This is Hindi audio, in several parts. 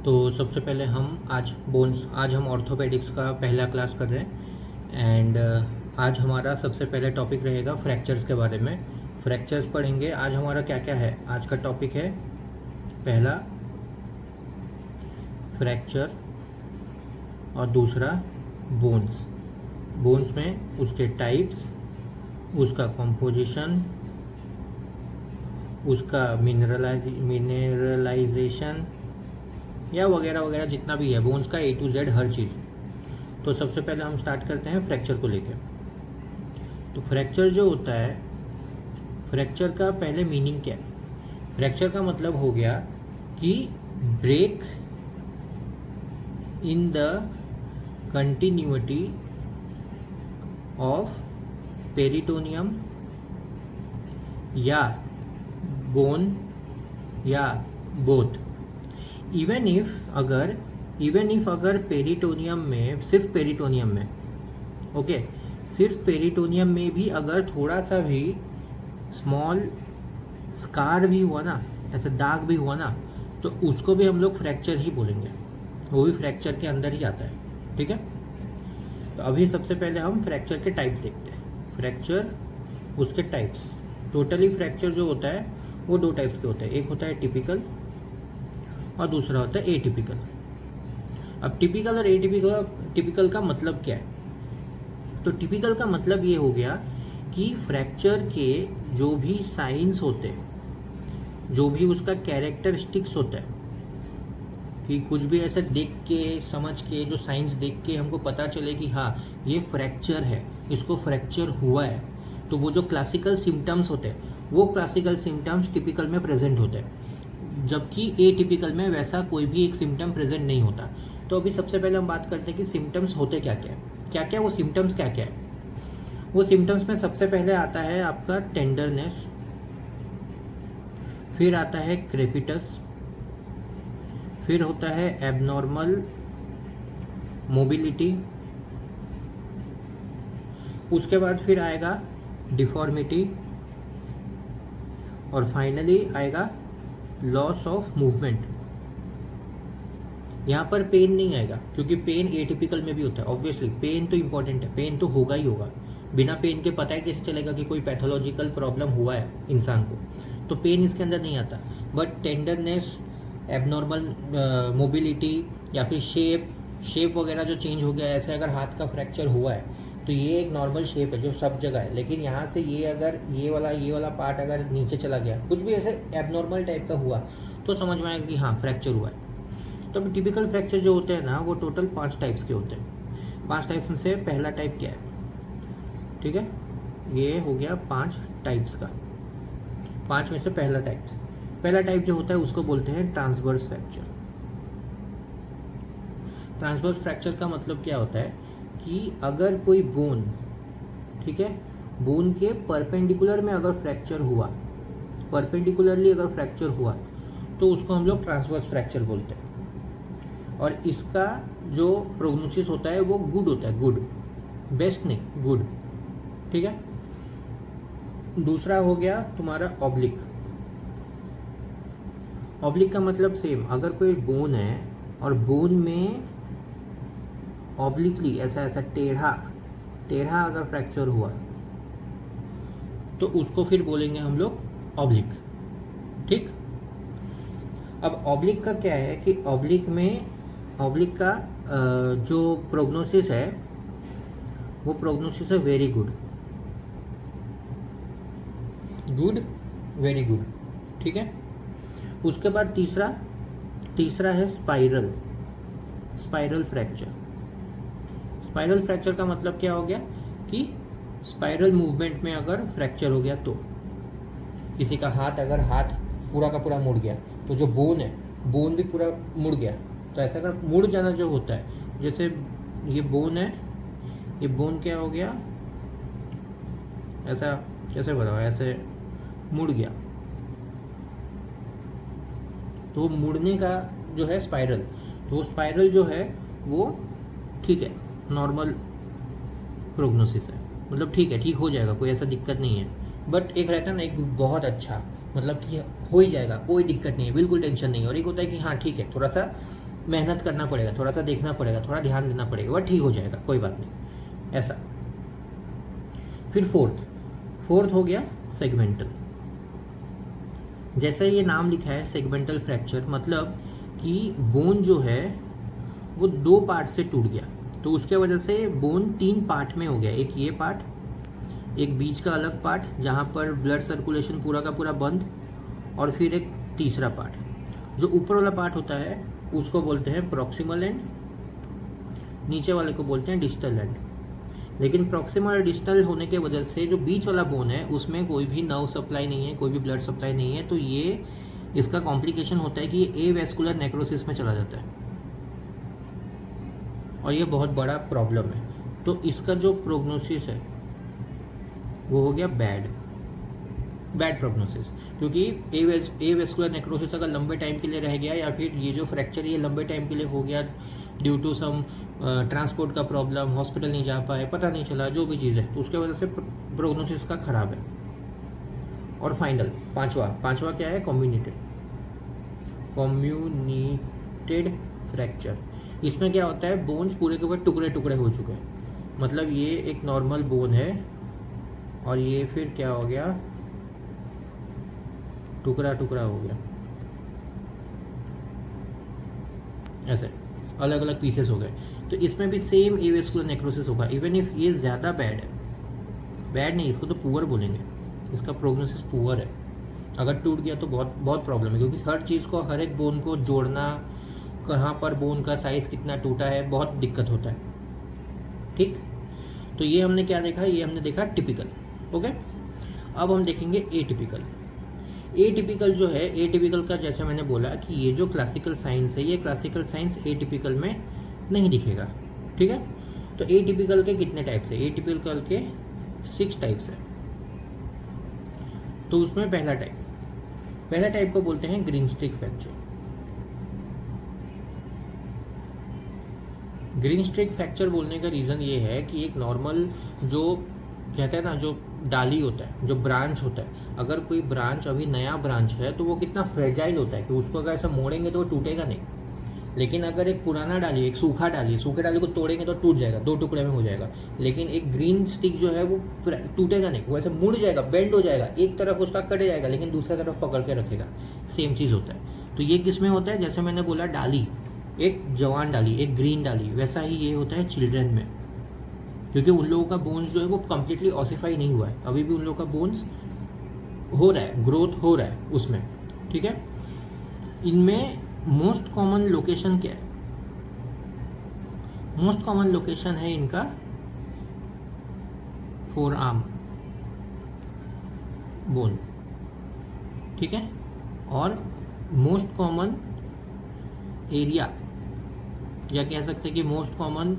तो सबसे पहले आज हम ऑर्थोपेडिक्स का पहला क्लास कर रहे हैं एंड आज हमारा सबसे पहले टॉपिक रहेगा फ्रैक्चर्स के बारे में। फ्रैक्चर्स पढ़ेंगे। आज हमारा क्या क्या है, आज का टॉपिक है पहला फ्रैक्चर और दूसरा बोन्स में उसके टाइप्स, उसका कंपोजिशन, उसका मिनरलाइजेशन या वगैरह वगैरह जितना भी है बोन्स का A to Z हर चीज़। तो सबसे पहले हम स्टार्ट करते हैं फ्रैक्चर को लेकर। तो फ्रैक्चर जो होता है, फ्रैक्चर का पहले मीनिंग क्या है? फ्रैक्चर का मतलब हो गया कि break in the continuity of peritoneum या बोन या बोथ। इवन इफ अगर पेरिटोनियम में, सिर्फ पेरिटोनियम में, ओके, सिर्फ पेरिटोनियम में भी अगर थोड़ा सा भी स्मॉल स्कार भी हुआ ना, ऐसे दाग भी हुआ ना, तो उसको भी हम लोग फ्रैक्चर ही बोलेंगे, वो भी फ्रैक्चर के अंदर ही आता है। ठीक है, तो अभी सबसे पहले हम फ्रैक्चर के टाइप्स देखते हैं। फ्रैक्चर, उसके टाइप्स। टोटली फ्रैक्चर जो होता है वो दो टाइप्स के होते हैं, एक होता है टिपिकल और दूसरा होता है एटिपिकल। अब टिपिकल और एटिपिकल का मतलब क्या है? तो टिपिकल का मतलब ये हो गया कि फ्रैक्चर के जो भी साइंस होते हैं, जो भी उसका कैरेक्टरिस्टिक्स होता है, कि कुछ भी ऐसे देख के समझ के, जो साइंस देख के हमको पता चले कि हाँ ये फ्रैक्चर है, इसको फ्रैक्चर हुआ है, तो वो जो क्लासिकल सिम्टम्स होते हैं वो क्लासिकल सिम्टम्स टिपिकल में प्रेजेंट होते हैं, जबकि एटिपिकल में वैसा कोई भी एक सिम्टम प्रेजेंट नहीं होता। तो अभी सबसे पहले हम बात करते हैं कि सिम्टम्स होते क्या क्या, वो सिम्टम्स क्या क्या है। वो सिम्टम्स में सबसे पहले आता है आपका टेंडरनेस, फिर आता है क्रेपिटस, फिर होता है एबनॉर्मल मोबिलिटी, उसके बाद फिर आएगा डिफॉर्मिटी और फाइनली आएगा लॉस ऑफ मूवमेंट। यहाँ पर पेन नहीं आएगा, क्योंकि पेन एटिपिकल में भी होता है। ऑब्वियसली पेन तो इंपॉर्टेंट है, पेन तो होगा ही होगा। बिना पेन के पता ही कैसे चलेगा कि कोई पैथोलॉजिकल प्रॉब्लम हुआ है इंसान को, तो पेन इसके अंदर नहीं आता। बट टेंडरनेस, एबनॉर्मल मोबिलिटी या फिर शेप वगैरह जो चेंज हो गया, ऐसे अगर हाथ का फ्रैक्चर हुआ है तो ये एक नॉर्मल शेप है जो सब जगह है, लेकिन यहाँ से ये अगर ये वाला पार्ट अगर नीचे चला गया, कुछ भी ऐसे एबनॉर्मल टाइप का हुआ, तो समझ में आएगा कि हाँ फ्रैक्चर हुआ है। तो टिपिकल फ्रैक्चर जो होते हैं ना, वो टोटल 5 टाइप्स के होते हैं। 5 टाइप्स में से पहला टाइप क्या है? ठीक है, ये हो गया 5 टाइप्स का। 5 में से पहला टाइप जो होता है उसको बोलते हैं ट्रांसवर्स फ्रैक्चर। ट्रांसवर्स फ्रैक्चर का मतलब क्या होता है कि अगर कोई बोन, ठीक है, बोन के परपेंडिकुलर में अगर फ्रैक्चर हुआ, परपेंडिकुलरली अगर फ्रैक्चर हुआ, तो उसको हम लोग ट्रांसवर्स फ्रैक्चर बोलते हैं। और इसका जो प्रोग्नोसिस होता है वो गुड होता है, गुड, बेस्ट नहीं, गुड। ठीक है, दूसरा हो गया तुम्हारा ऑब्लिक। ऑब्लिक का मतलब सेम, अगर कोई बोन है और बोन में ऑब्लिकली ऐसा टेढ़ा अगर फ्रैक्चर हुआ, तो उसको फिर बोलेंगे हम लोग ऑब्लिक। ठीक, अब ऑब्लिक का क्या है कि ऑब्लिक का जो प्रोग्नोसिस है वो प्रोग्नोसिस है वेरी गुड, वेरी गुड। ठीक है, उसके बाद तीसरा है स्पाइरल फ्रैक्चर। स्पाइरल फ्रैक्चर का मतलब क्या हो गया कि स्पाइरल मूवमेंट में अगर फ्रैक्चर हो गया, तो किसी का हाथ पूरा का पूरा मुड़ गया, तो जो बोन है, बोन भी पूरा मुड़ गया। तो ऐसा अगर मुड़ जाना जो होता है, जैसे ये बोन है, ये बोन क्या हो गया, ऐसा कैसे बताओ, ऐसे मुड़ गया, तो मुड़ने का जो है स्पाइरल, तो वो स्पाइरल जो है वो ठीक है, नॉर्मल प्रोग्नोसिस है, मतलब ठीक है, ठीक हो जाएगा, कोई ऐसा दिक्कत नहीं है। बट एक रहता है ना, एक बहुत अच्छा, मतलब कि हो ही जाएगा, कोई दिक्कत नहीं है, बिल्कुल टेंशन नहीं है। और एक होता है कि हाँ ठीक है, थोड़ा सा मेहनत करना पड़ेगा, थोड़ा सा देखना पड़ेगा, थोड़ा ध्यान देना पड़ेगा, वह ठीक हो जाएगा, कोई बात नहीं ऐसा। फिर फोर्थ हो गया सेगमेंटल। जैसा ये नाम लिखा है सेगमेंटल फ्रैक्चर, मतलब कि बोन जो है वो 2 पार्ट से टूट गया, तो उसके वजह से बोन 3 पार्ट में हो गया। एक ये पार्ट, एक बीच का अलग पार्ट जहाँ पर ब्लड सर्कुलेशन पूरा का पूरा बंद, और फिर एक तीसरा पार्ट। जो ऊपर वाला पार्ट होता है उसको बोलते हैं प्रॉक्सिमल एंड, नीचे वाले को बोलते हैं डिस्टल एंड। लेकिन प्रॉक्सिमल और डिस्टल होने के वजह से जो बीच वाला बोन है उसमें कोई भी नर्व सप्लाई नहीं है, कोई भी ब्लड सप्लाई नहीं है, तो ये इसका कॉम्प्लिकेशन होता है कि ये एवेस्कुलर नेक्रोसिस में चला जाता है, और ये बहुत बड़ा प्रॉब्लम है। तो इसका जो प्रोग्नोसिस है वो हो गया बैड प्रोग्नोसिस, क्योंकि एवेस्कुलर नेक्रोसिस अगर लंबे टाइम के लिए रह गया, या फिर ये जो फ्रैक्चर ये लंबे टाइम के लिए हो गया ड्यू टू सम ट्रांसपोर्ट का प्रॉब्लम, हॉस्पिटल नहीं जा पाए, पता नहीं चला, जो भी चीज़ है, तो उसके वजह से प्रोग्नोसिस का खराब है। और फाइनल पांचवा क्या है? कम्युनिटेड फ्रैक्चर। इसमें क्या होता है, बोन्स पूरे के पूरे टुकड़े टुकड़े हो चुके हैं, मतलब ये एक नॉर्मल बोन है और ये फिर क्या हो गया, टुकड़ा टुकड़ा हो गया, ऐसे अलग अलग पीसेस हो गए। तो इसमें भी सेम एवेस्कुलर नेक्रोसिस होगा, इवन इफ ये ज़्यादा बैड है, बैड नहीं, इसको तो पुअर बोलेंगे, इसका प्रोग्नोसिस पुअर है। अगर टूट गया तो बहुत बहुत प्रॉब्लम है, क्योंकि हर चीज़ को, हर एक बोन को जोड़ना, कहाँ पर बोन का साइज़ कितना टूटा है, बहुत दिक्कत होता है। ठीक, तो ये हमने क्या देखा, ये हमने देखा टिपिकल। ओके, अब हम देखेंगे एटिपिकल। एटिपिकल जो है, एटिपिकल का जैसे मैंने बोला कि ये जो क्लासिकल साइंस है, ये क्लासिकल साइंस एटिपिकल में नहीं दिखेगा। ठीक है, तो एटिपिकल के कितने टाइप्स है? एटिपिकल के 6 टाइप्स है। तो उसमें पहला टाइप को बोलते हैं green stick fracture. Green stick fracture बोलने का रीज़न ये है कि एक नॉर्मल जो कहते हैं ना, जो डाली होता है, जो ब्रांच होता है, अगर कोई ब्रांच अभी नया ब्रांच है तो वो कितना फ्रेजाइल होता है कि उसको अगर ऐसा मोड़ेंगे तो वो टूटेगा नहीं। लेकिन अगर एक पुराना डाली, एक सूखा डाली, सूखे डाली को तोड़ेंगे तो टूट जाएगा, 2 टुकड़े में हो जाएगा। लेकिन एक ग्रीन स्टिक जो है वो टूटेगा नहीं, वो ऐसे मुड़ जाएगा, बेंड हो जाएगा, एक तरफ उसका कट जाएगा लेकिन दूसरा तरफ पकड़ के रखेगा। सेम चीज़ होता है। तो ये किस में होता है? जैसे मैंने बोला डाली, एक जवान डाली, एक ग्रीन डाली, वैसा ही ये होता है चिल्ड्रन में, क्योंकि उन लोगों का बोन्स जो है वो कम्प्लीटली ऑसिफाई नहीं हुआ है, अभी भी उन लोगों का बोन्स हो रहा है, ग्रोथ हो रहा है उसमें। ठीक है, इनमें मोस्ट कॉमन लोकेशन क्या है? मोस्ट कॉमन लोकेशन है इनका फोर आर्म बोन। ठीक है, और मोस्ट कॉमन एरिया, या कह सकते हैं कि most common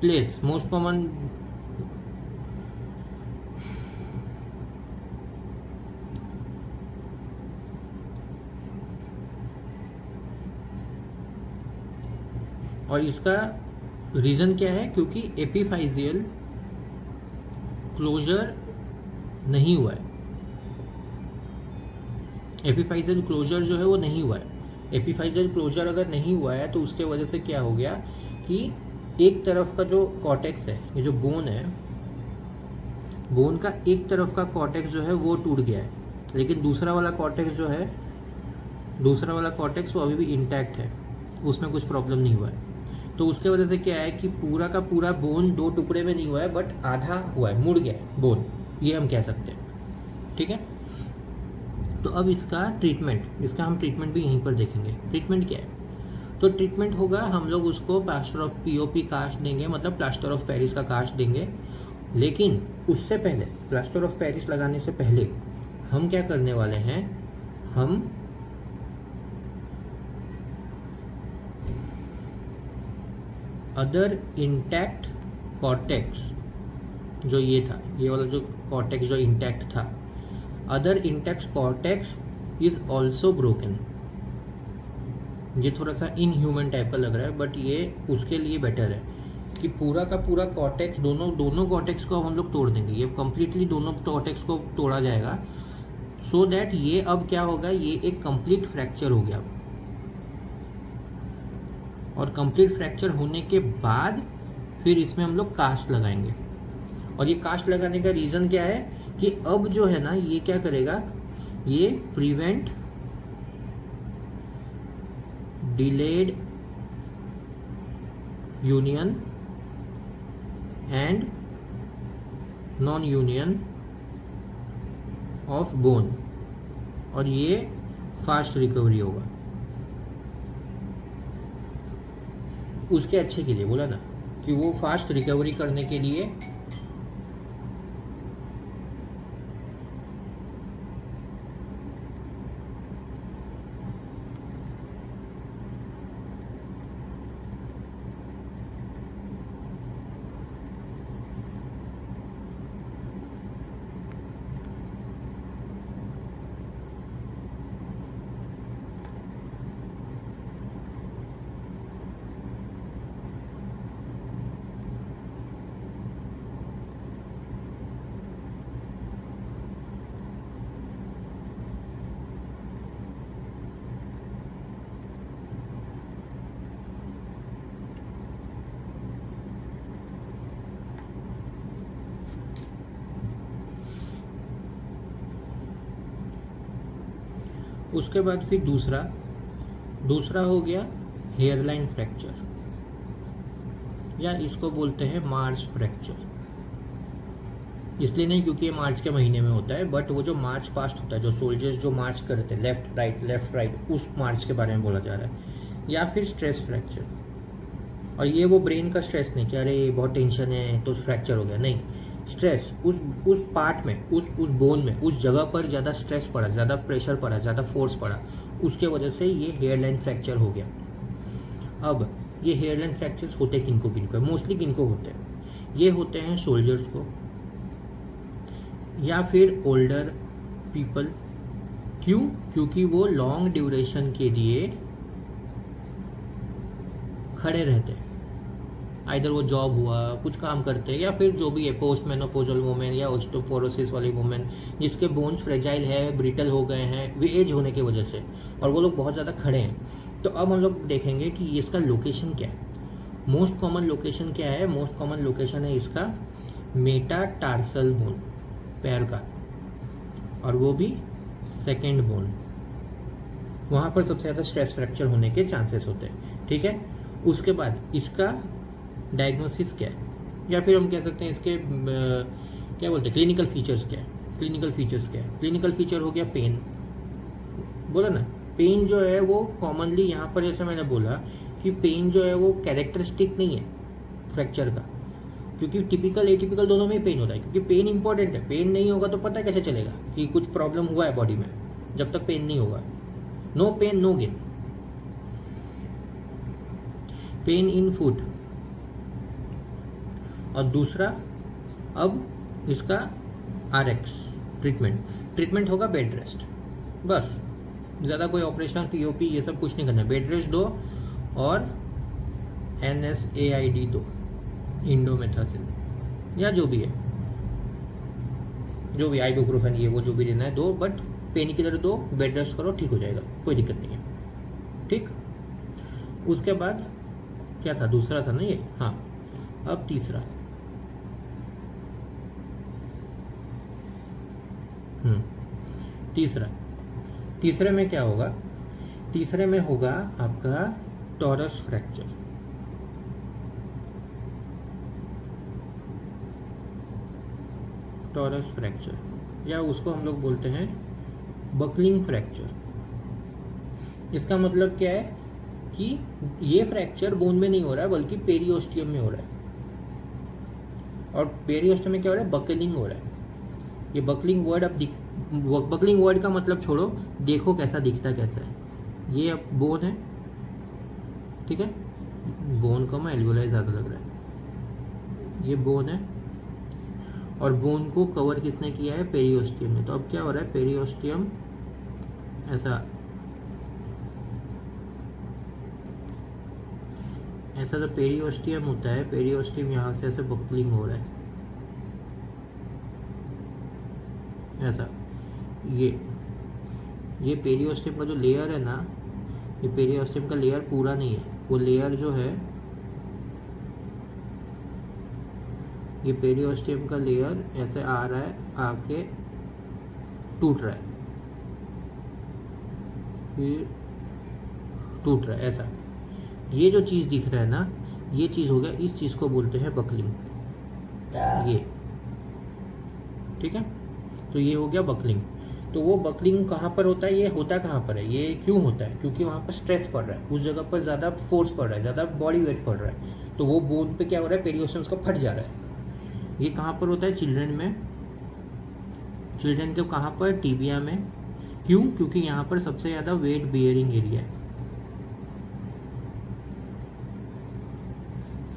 place, most common और इसका रीज़न क्या है? क्योंकि एपिफाइजियल क्लोजर नहीं हुआ है। एपिफाइजियल क्लोजर जो है वो नहीं हुआ है। एपिफाइजियल क्लोजर अगर नहीं हुआ है तो उसके वजह से क्या हो गया कि एक तरफ का जो कॉर्टेक्स है, ये जो बोन है, बोन का एक तरफ का कॉर्टेक्स जो है वो टूट गया है, लेकिन दूसरा वाला कॉर्टेक्स जो है, दूसरा वाला कॉर्टेक्स वो अभी भी इंटैक्ट है, उसमें कुछ प्रॉब्लम नहीं हुआ है। तो उसके वजह से क्या है कि पूरा का पूरा बोन 2 टुकड़े में नहीं हुआ है, बट आधा हुआ है, मुड़ गया है बोन, ये हम कह सकते हैं। ठीक है, तो अब इसका ट्रीटमेंट, इसका हम ट्रीटमेंट भी यहीं पर देखेंगे। ट्रीटमेंट क्या है? तो ट्रीटमेंट होगा, हम लोग उसको प्लास्टर ऑफ पीओपी कास्ट देंगे, मतलब प्लास्टर ऑफ पेरिस का कास्ट देंगे। लेकिन उससे पहले, प्लास्टर ऑफ पेरिस लगाने से पहले हम क्या करने वाले हैं, हम अदर इंटैक्ट कॉर्टेक्स, जो ये था, ये वाला जो कॉर्टेक्स जो इंटैक्ट था, other intact cortex is also broken. ये थोड़ा सा इनह्यूमन टाइप का लग रहा है, बट ये उसके लिए बेटर है कि पूरा का पूरा कॉर्टेक्स, दोनों कॉर्टेक्स को हम लोग तोड़ देंगे। ये कम्प्लीटली दोनों कॉर्टेक्स को तोड़ा जाएगा, सो दैट ये अब क्या होगा, ये एक कंप्लीट फ्रैक्चर हो गया। और कंप्लीट फ्रैक्चर होने के बाद फिर इसमें हम लोग कास्ट लगाएंगे। और ये कास्ट लगाने का रीज़न क्या है कि अब जो है ना ये क्या करेगा, ये prevent delayed union and non union of bone, और ये फास्ट रिकवरी होगा। उसके अच्छे के लिए बोला ना कि वो फास्ट रिकवरी करने के लिए उसके बाद फिर दूसरा हो गया हेयरलाइन फ्रैक्चर, या इसको बोलते हैं मार्च फ्रैक्चर। इसलिए नहीं क्योंकि ये मार्च के महीने में होता है, बट वो जो मार्च पास्ट होता है, जो सोल्जर्स जो मार्च करते हैं लेफ्ट राइट, उस मार्च के बारे में बोला जा रहा है। या फिर स्ट्रेस फ्रैक्चर, और ये वो ब्रेन का स्ट्रेस नहीं कि अरे बहुत टेंशन है तो फ्रैक्चर हो गया, नहीं, स्ट्रेस उस पार्ट में, उस बोन में, उस जगह पर ज़्यादा स्ट्रेस पड़ा, ज़्यादा प्रेशर पड़ा, ज़्यादा फोर्स पड़ा, उसके वजह से ये हेयरलाइन फ्रैक्चर हो गया। अब ये हेयरलाइन फ्रैक्चर्स होते किनको किनको है, मोस्टली किनको होते हैं, ये होते हैं सोल्जर्स को या फिर ओल्डर पीपल। क्यों? क्योंकि वो लॉन्ग ड्यूरेशन के लिए खड़े रहते हैं, आइदर वो जॉब हुआ, कुछ काम करते हैं, या फिर जो भी है पोस्ट मेनोपोजल वुमेन या ओस्टोपोरोसिस वाली वुमेन जिसके बोन्स फ्रेजाइल है, ब्रिटल हो गए हैं वे एज होने की वजह से, और वो लोग बहुत ज़्यादा खड़े हैं। तो अब हम लोग देखेंगे कि इसका लोकेशन क्या है। मोस्ट कॉमन लोकेशन क्या है? मोस्ट कॉमन लोकेशन है इसका मेटाटार्सल बोन, पैर का, और वो भी सेकेंड बोन। वहाँ पर सबसे ज़्यादा स्ट्रेस फ्रैक्चर होने के चांसेस होते हैं। ठीक है, उसके बाद इसका डायग्नोसिस क्या है, या फिर हम कह सकते हैं इसके क्या बोलते हैं क्लिनिकल फीचर्स क्या है। क्लिनिकल फीचर हो गया पेन, बोला ना, पेन जो है वो कॉमनली यहाँ पर जैसे मैंने बोला कि पेन जो है वो कैरेक्टरिस्टिक नहीं है फ्रैक्चर का, क्योंकि टिपिकल एटिपिकल दोनों में ही पेन होता है, क्योंकि पेन इंपॉर्टेंट है। पेन नहीं होगा तो पता कैसे चलेगा कि कुछ प्रॉब्लम हुआ है बॉडी में, जब तक पेन नहीं होगा। No pain no gain. Pain in foot, और दूसरा अब इसका RX ट्रीटमेंट होगा बेड रेस्ट, बस, ज़्यादा कोई ऑपरेशन POP ये सब कुछ नहीं करना है। बेड रेस्ट दो और NSAID दो, इंडोमेथासिन या जो भी है, जो भी आइबुप्रोफेन, ये वो जो भी देना है दो, बट पेन किलर दो, बेड रेस्ट करो, ठीक हो जाएगा, कोई दिक्कत नहीं है। ठीक, उसके बाद क्या था, दूसरा था ना ये, हाँ। अब तीसरे में क्या होगा? तीसरे में होगा आपका टॉरस फ्रैक्चर। या उसको हम लोग बोलते हैं बकलिंग फ्रैक्चर। इसका मतलब क्या है कि ये फ्रैक्चर बोन में नहीं हो रहा है बल्कि पेरियोस्टियम में हो रहा है, और पेरियोस्टियम में क्या हो रहा है? बकलिंग हो रहा है। ये बकलिंग वर्ड अब बकलिंग वर्ड का मतलब छोड़ो, देखो कैसा दिखता कैसा है। ये अब बोन है, ठीक है, बोन का मैं एल्वोलाई ज़्यादा लग रहा है, ये बोन है, और बोन को कवर किसने किया है? पेरियोस्टियम ने। तो अब क्या हो रहा है? पेरियोस्टियम ऐसा जो पेरियोस्टियम होता है, पेरियोस्टियम यहाँ से ऐसे बकलिंग हो रहा है, ऐसा ये पेरियोस्टेम का जो लेयर है ना, ये पेरियोस्टेम का लेयर पूरा नहीं है, वो लेयर जो है, ये पेरियोस्टेम का लेयर ऐसे आ रहा है, आके टूट रहा है, फिर टूट रहा है ऐसा। ये जो चीज़ दिख रहा है ना, ये चीज़ हो गया, इस चीज़ को बोलते हैं बकलिंग। ये ठीक है, तो ये हो गया बकलिंग। तो वो बकलिंग कहाँ पर होता है, ये होता कहाँ पर है, ये क्यों होता है, क्योंकि वहाँ पर स्ट्रेस पड़ रहा है, उस जगह पर ज़्यादा फोर्स पड़ रहा है, ज़्यादा बॉडी वेट पड़ रहा है, तो वो बोन पे क्या हो रहा है, पेरियोस्टेम्स का फट जा रहा है। ये कहाँ पर होता है, चिल्ड्रन में। चिल्ड्रन के कहाँ पर, टीबिया में। क्यों, क्योंकि यहाँ पर सबसे ज़्यादा वेट बियरिंग एरिया है,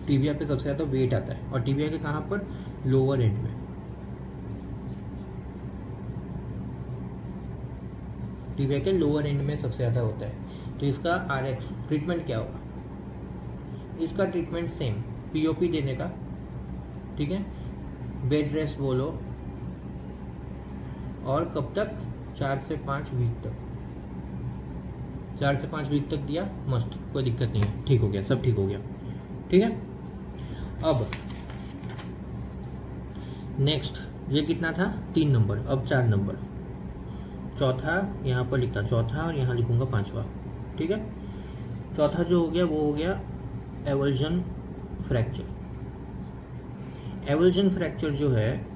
टीबिया पे सबसे ज़्यादा वेट आता है, और टीबिया के कहाँ पर, लोअर एंड में। टीबिया के लोअर एंड में सबसे ज़्यादा होता है। तो इसका आरएक्स ट्रीटमेंट क्या होगा, इसका ट्रीटमेंट सेम, पीओपी देने का, ठीक है, बेड रेस्ट बोलो, और कब तक, 4 से 5 वीक तक। 4 से 5 वीक तक दिया, मस्त, कोई दिक्कत नहीं है, ठीक हो गया, सब ठीक हो गया, ठीक है। अब नेक्स्ट, ये कितना था, 3 नंबर, अब 4 नंबर, चौथा यहाँ पर लिखता, चौथा, और यहाँ लिखूंगा 5वां, ठीक है। चौथा जो हो गया वो हो गया एवल्जन फ्रैक्चर। एवल्जन फ्रैक्चर जो है,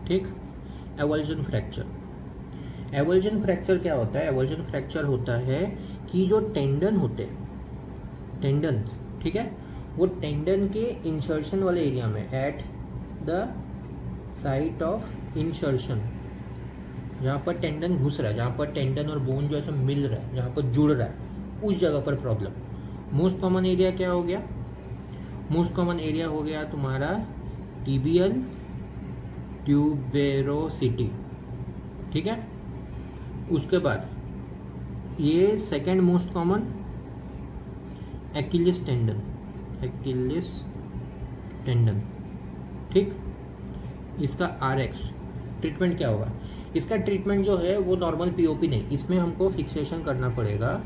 ठीक, एवल्जन फ्रैक्चर। एवल्जन फ्रैक्चर क्या होता है, एवल्जन फ्रैक्चर होता है कि जो टेंडन होते हैं, टेंडन, ठीक है, वो टेंडन के इंसर्शन वाले एरिया में, at the site of insertion, जहाँ पर टेंडन घुस रहा है, जहाँ पर टेंडन और बोन जो ऐसे मिल रहा है, जहाँ पर जुड़ रहा है, उस जगह पर प्रॉब्लम। मोस्ट कॉमन एरिया क्या हो गया, मोस्ट कॉमन एरिया हो गया तुम्हारा टिबियल ट्यूबेरोसिटी, ठीक है। उसके बाद ये second most common Achilles tendon, Achilles tendon, ठीक। इसका आरएक्स ट्रीटमेंट क्या होगा, इसका ट्रीटमेंट जो है वो नॉर्मल पीओपी नहीं, इसमें हमको फिक्सेशन करना पड़ेगा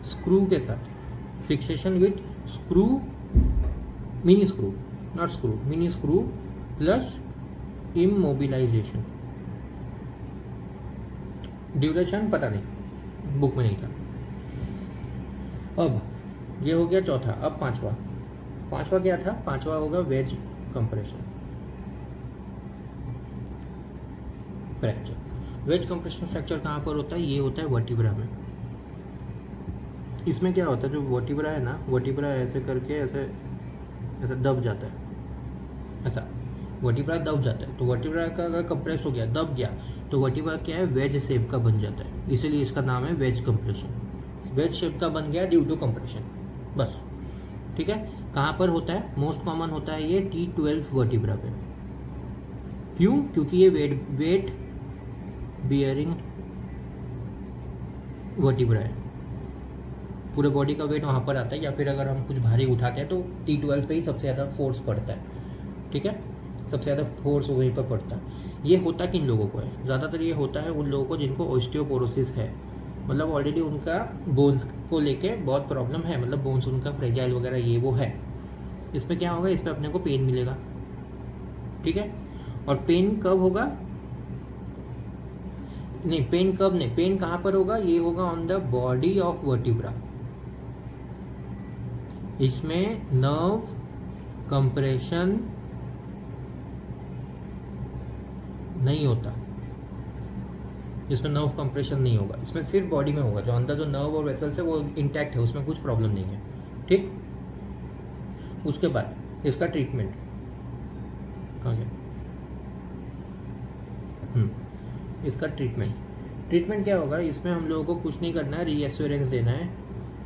स्क्रू के साथ, fixation with screw, mini screw, not screw, mini screw plus immobilisation. Duration पता नहीं, बुक में नहीं था। अब ये हो गया चौथा, अब पांचवा, पांचवा क्या था, पांचवा होगा wedge compression fracture. Wedge compression fracture कहाँ पर होता है, ये होता है वर्टिब्रा में। इसमें क्या होता है, जो वर्टिब्रा है ना, वर्टिब्रा ऐसे करके ऐसे ऐसे दब जाता है, ऐसा वर्टिब्रा दब जाता है, तो वर्टिब्रा का अगर कंप्रेस हो गया, दब गया, तो वर्टिब्रा क्या है, वेज शेप का बन जाता है, इसीलिए इसका नाम है वेज कंप्रेशन। वेज शेप का बन गया ड्यू टू कंप्रेशन, बस, ठीक है। कहाँ पर होता है, मोस्ट कॉमन होता है ये T12 वर्टिब्रा पे। क्यों, क्योंकि ये वेट बियरिंग वर्टिब्रा है, पूरे बॉडी का वेट वहाँ पर आता है, या फिर अगर हम कुछ भारी उठाते हैं तो T12 पे ही सबसे ज़्यादा फोर्स पड़ता है, ठीक है, सबसे ज़्यादा फोर्स वहीं पर पड़ता है। ये होता किन लोगों को है, ज़्यादातर ये होता है उन लोगों को जिनको ऑस्टियोपोरोसिस है, मतलब ऑलरेडी उनका बोन्स को लेके बहुत प्रॉब्लम है, मतलब बोन्स उनका फ्रेजाइल वगैरह ये वो है। इसमें क्या होगा, इस पर अपने को पेन मिलेगा, ठीक है। और पेन कब होगा, नहीं पेन कब नहीं, पेन कहाँ पर होगा, ये होगा on the body of vertebra. इसमें नर्व कंप्रेशन नहीं होता, इसमें नर्व कंप्रेशन नहीं होगा, इसमें सिर्फ बॉडी में होगा, जो अंदर जो नर्व और वेसल्स है वो इंटैक्ट है, उसमें कुछ प्रॉब्लम नहीं है, ठीक। उसके बाद इसका ट्रीटमेंट कहाँ गया, इसका ट्रीटमेंट क्या होगा, इसमें हम लोगों को कुछ नहीं करना है, रीएश्योरेंस देना है,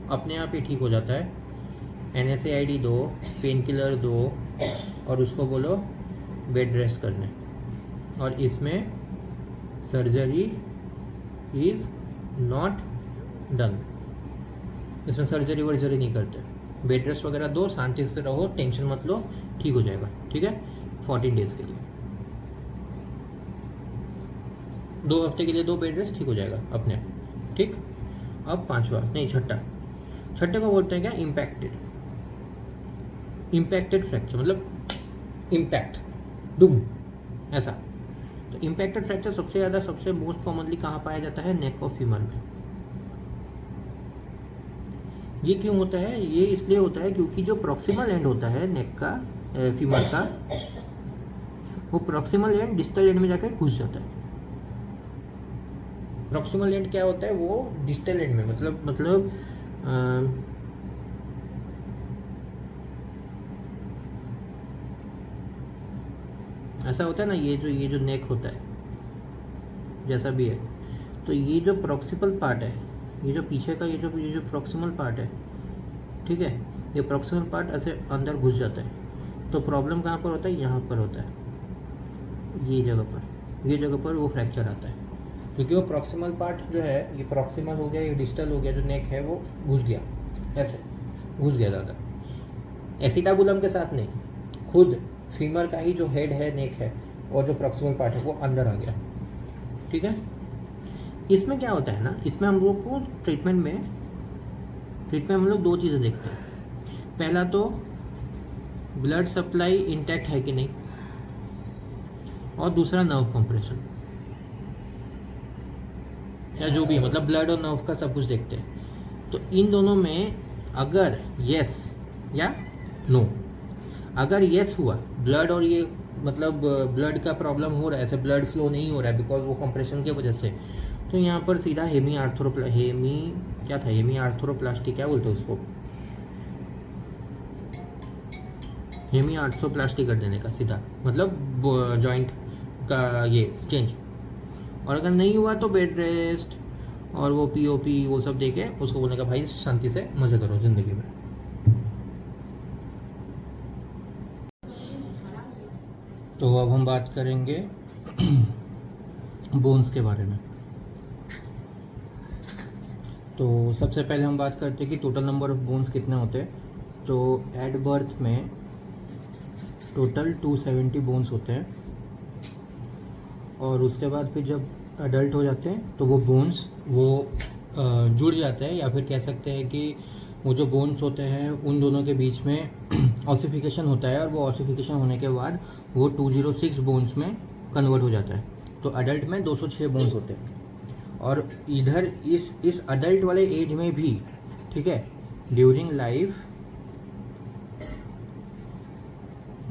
अपने आप ही ठीक हो जाता है। NSAID दो, पेन किलर दो और उसको बोलो बेड रेस्ट करने, और इसमें सर्जरी इज़ नॉट डन, इसमें सर्जरी वर्जरी नहीं करते, बेड रेस्ट वगैरह दो, शांति से रहो, टेंशन मत लो, ठीक हो जाएगा, ठीक है। 14 डेज़ के लिए, 2 हफ्ते के लिए दो बेड रेस्ट, ठीक हो जाएगा अपने, ठीक। अब पांचवा नहीं छठे को बोलते हैं क्या, इम्पैक्टेड फ्रैक्चर, मतलब इम्पैक्ट डूम ऐसा। तो इम्पैक्टेड फ्रैक्चर सबसे मोस्ट कॉमनली कहाँ पाया जाता है, नेक ऑफ फीमर में। ये क्यों होता है, ये इसलिए होता है क्योंकि जो प्रॉक्सिमल एंड होता है नेक का, फीमर का, वो प्रॉक्सिमल एंड डिस्टल एंड में जाकर घुस जाता है। प्रॉक्सिमल एंड क्या होता है, वो डिस्टल एंड में, मतलब ऐसा होता है ना, ये जो नेक होता है जैसा भी है, तो ये जो प्रॉक्सिमल पार्ट है, ये जो पीछे का ये जो प्रॉक्सिमल पार्ट है, ठीक है, ये प्रॉक्सिमल पार्ट ऐसे अंदर घुस जाता है। तो प्रॉब्लम कहाँ पर होता है, यहाँ पर होता है, ये जगह पर वो फ्रैक्चर आता है, क्योंकि वो प्रॉक्सिमल पार्ट जो है, ये प्रॉक्सिमल हो गया, ये डिस्टल हो गया, जो नेक है वो घुस गया, ऐसे घुस गया ज़्यादा, एसिटाबुलम के साथ नहीं, खुद फीमर का ही जो हेड है, नेक है, और जो प्रॉक्सिमल पार्ट है वो अंदर आ गया, ठीक है। इसमें क्या होता है ना, इसमें हम लोग को ट्रीटमेंट में हम लोग 2 चीज़ें देखते हैं। पहला तो ब्लड सप्लाई इंटैक्ट है कि नहीं, और दूसरा नर्व कंप्रेशन, या जो भी, मतलब ब्लड और नर्व का सब कुछ देखते हैं। तो इन दोनों में अगर यस या नो, अगर यस हुआ ब्लड, और ये मतलब ब्लड का प्रॉब्लम हो रहा है, ऐसे ब्लड फ्लो नहीं हो रहा है बिकॉज वो कंप्रेशन की वजह से, तो यहाँ पर सीधा हेमी आर्थ्रोप्लास्टी, क्या बोलते हैं उसको, हेमी आर्थ्रोप्लास्टी कर देने का सीधा, मतलब जॉइंट का ये चेंज। और अगर नहीं हुआ तो बेड रेस्ट और वो POP वो सब देके उसको बोलने का भाई शांति से मज़े करो ज़िंदगी में। तो अब हम बात करेंगे बोन्स के बारे में। तो सबसे पहले हम बात करते हैं कि टोटल नंबर ऑफ बोन्स कितने होते हैं। तो एट बर्थ में टोटल 270 बोन्स होते हैं, और उसके बाद फिर जब अडल्ट हो जाते हैं तो वो बोन्स जुड़ जाते हैं, या फिर कह सकते हैं कि वो जो बोन्स होते हैं उन दोनों के बीच में ऑसिफिकेशन होता है, और वो ऑसिफिकेशन होने के बाद वो 206 बोन्स में कन्वर्ट हो जाता है। तो अडल्ट में 206 बोन्स होते हैं, और इधर इस अडल्ट वाले एज में भी, ठीक है, ड्यूरिंग लाइफ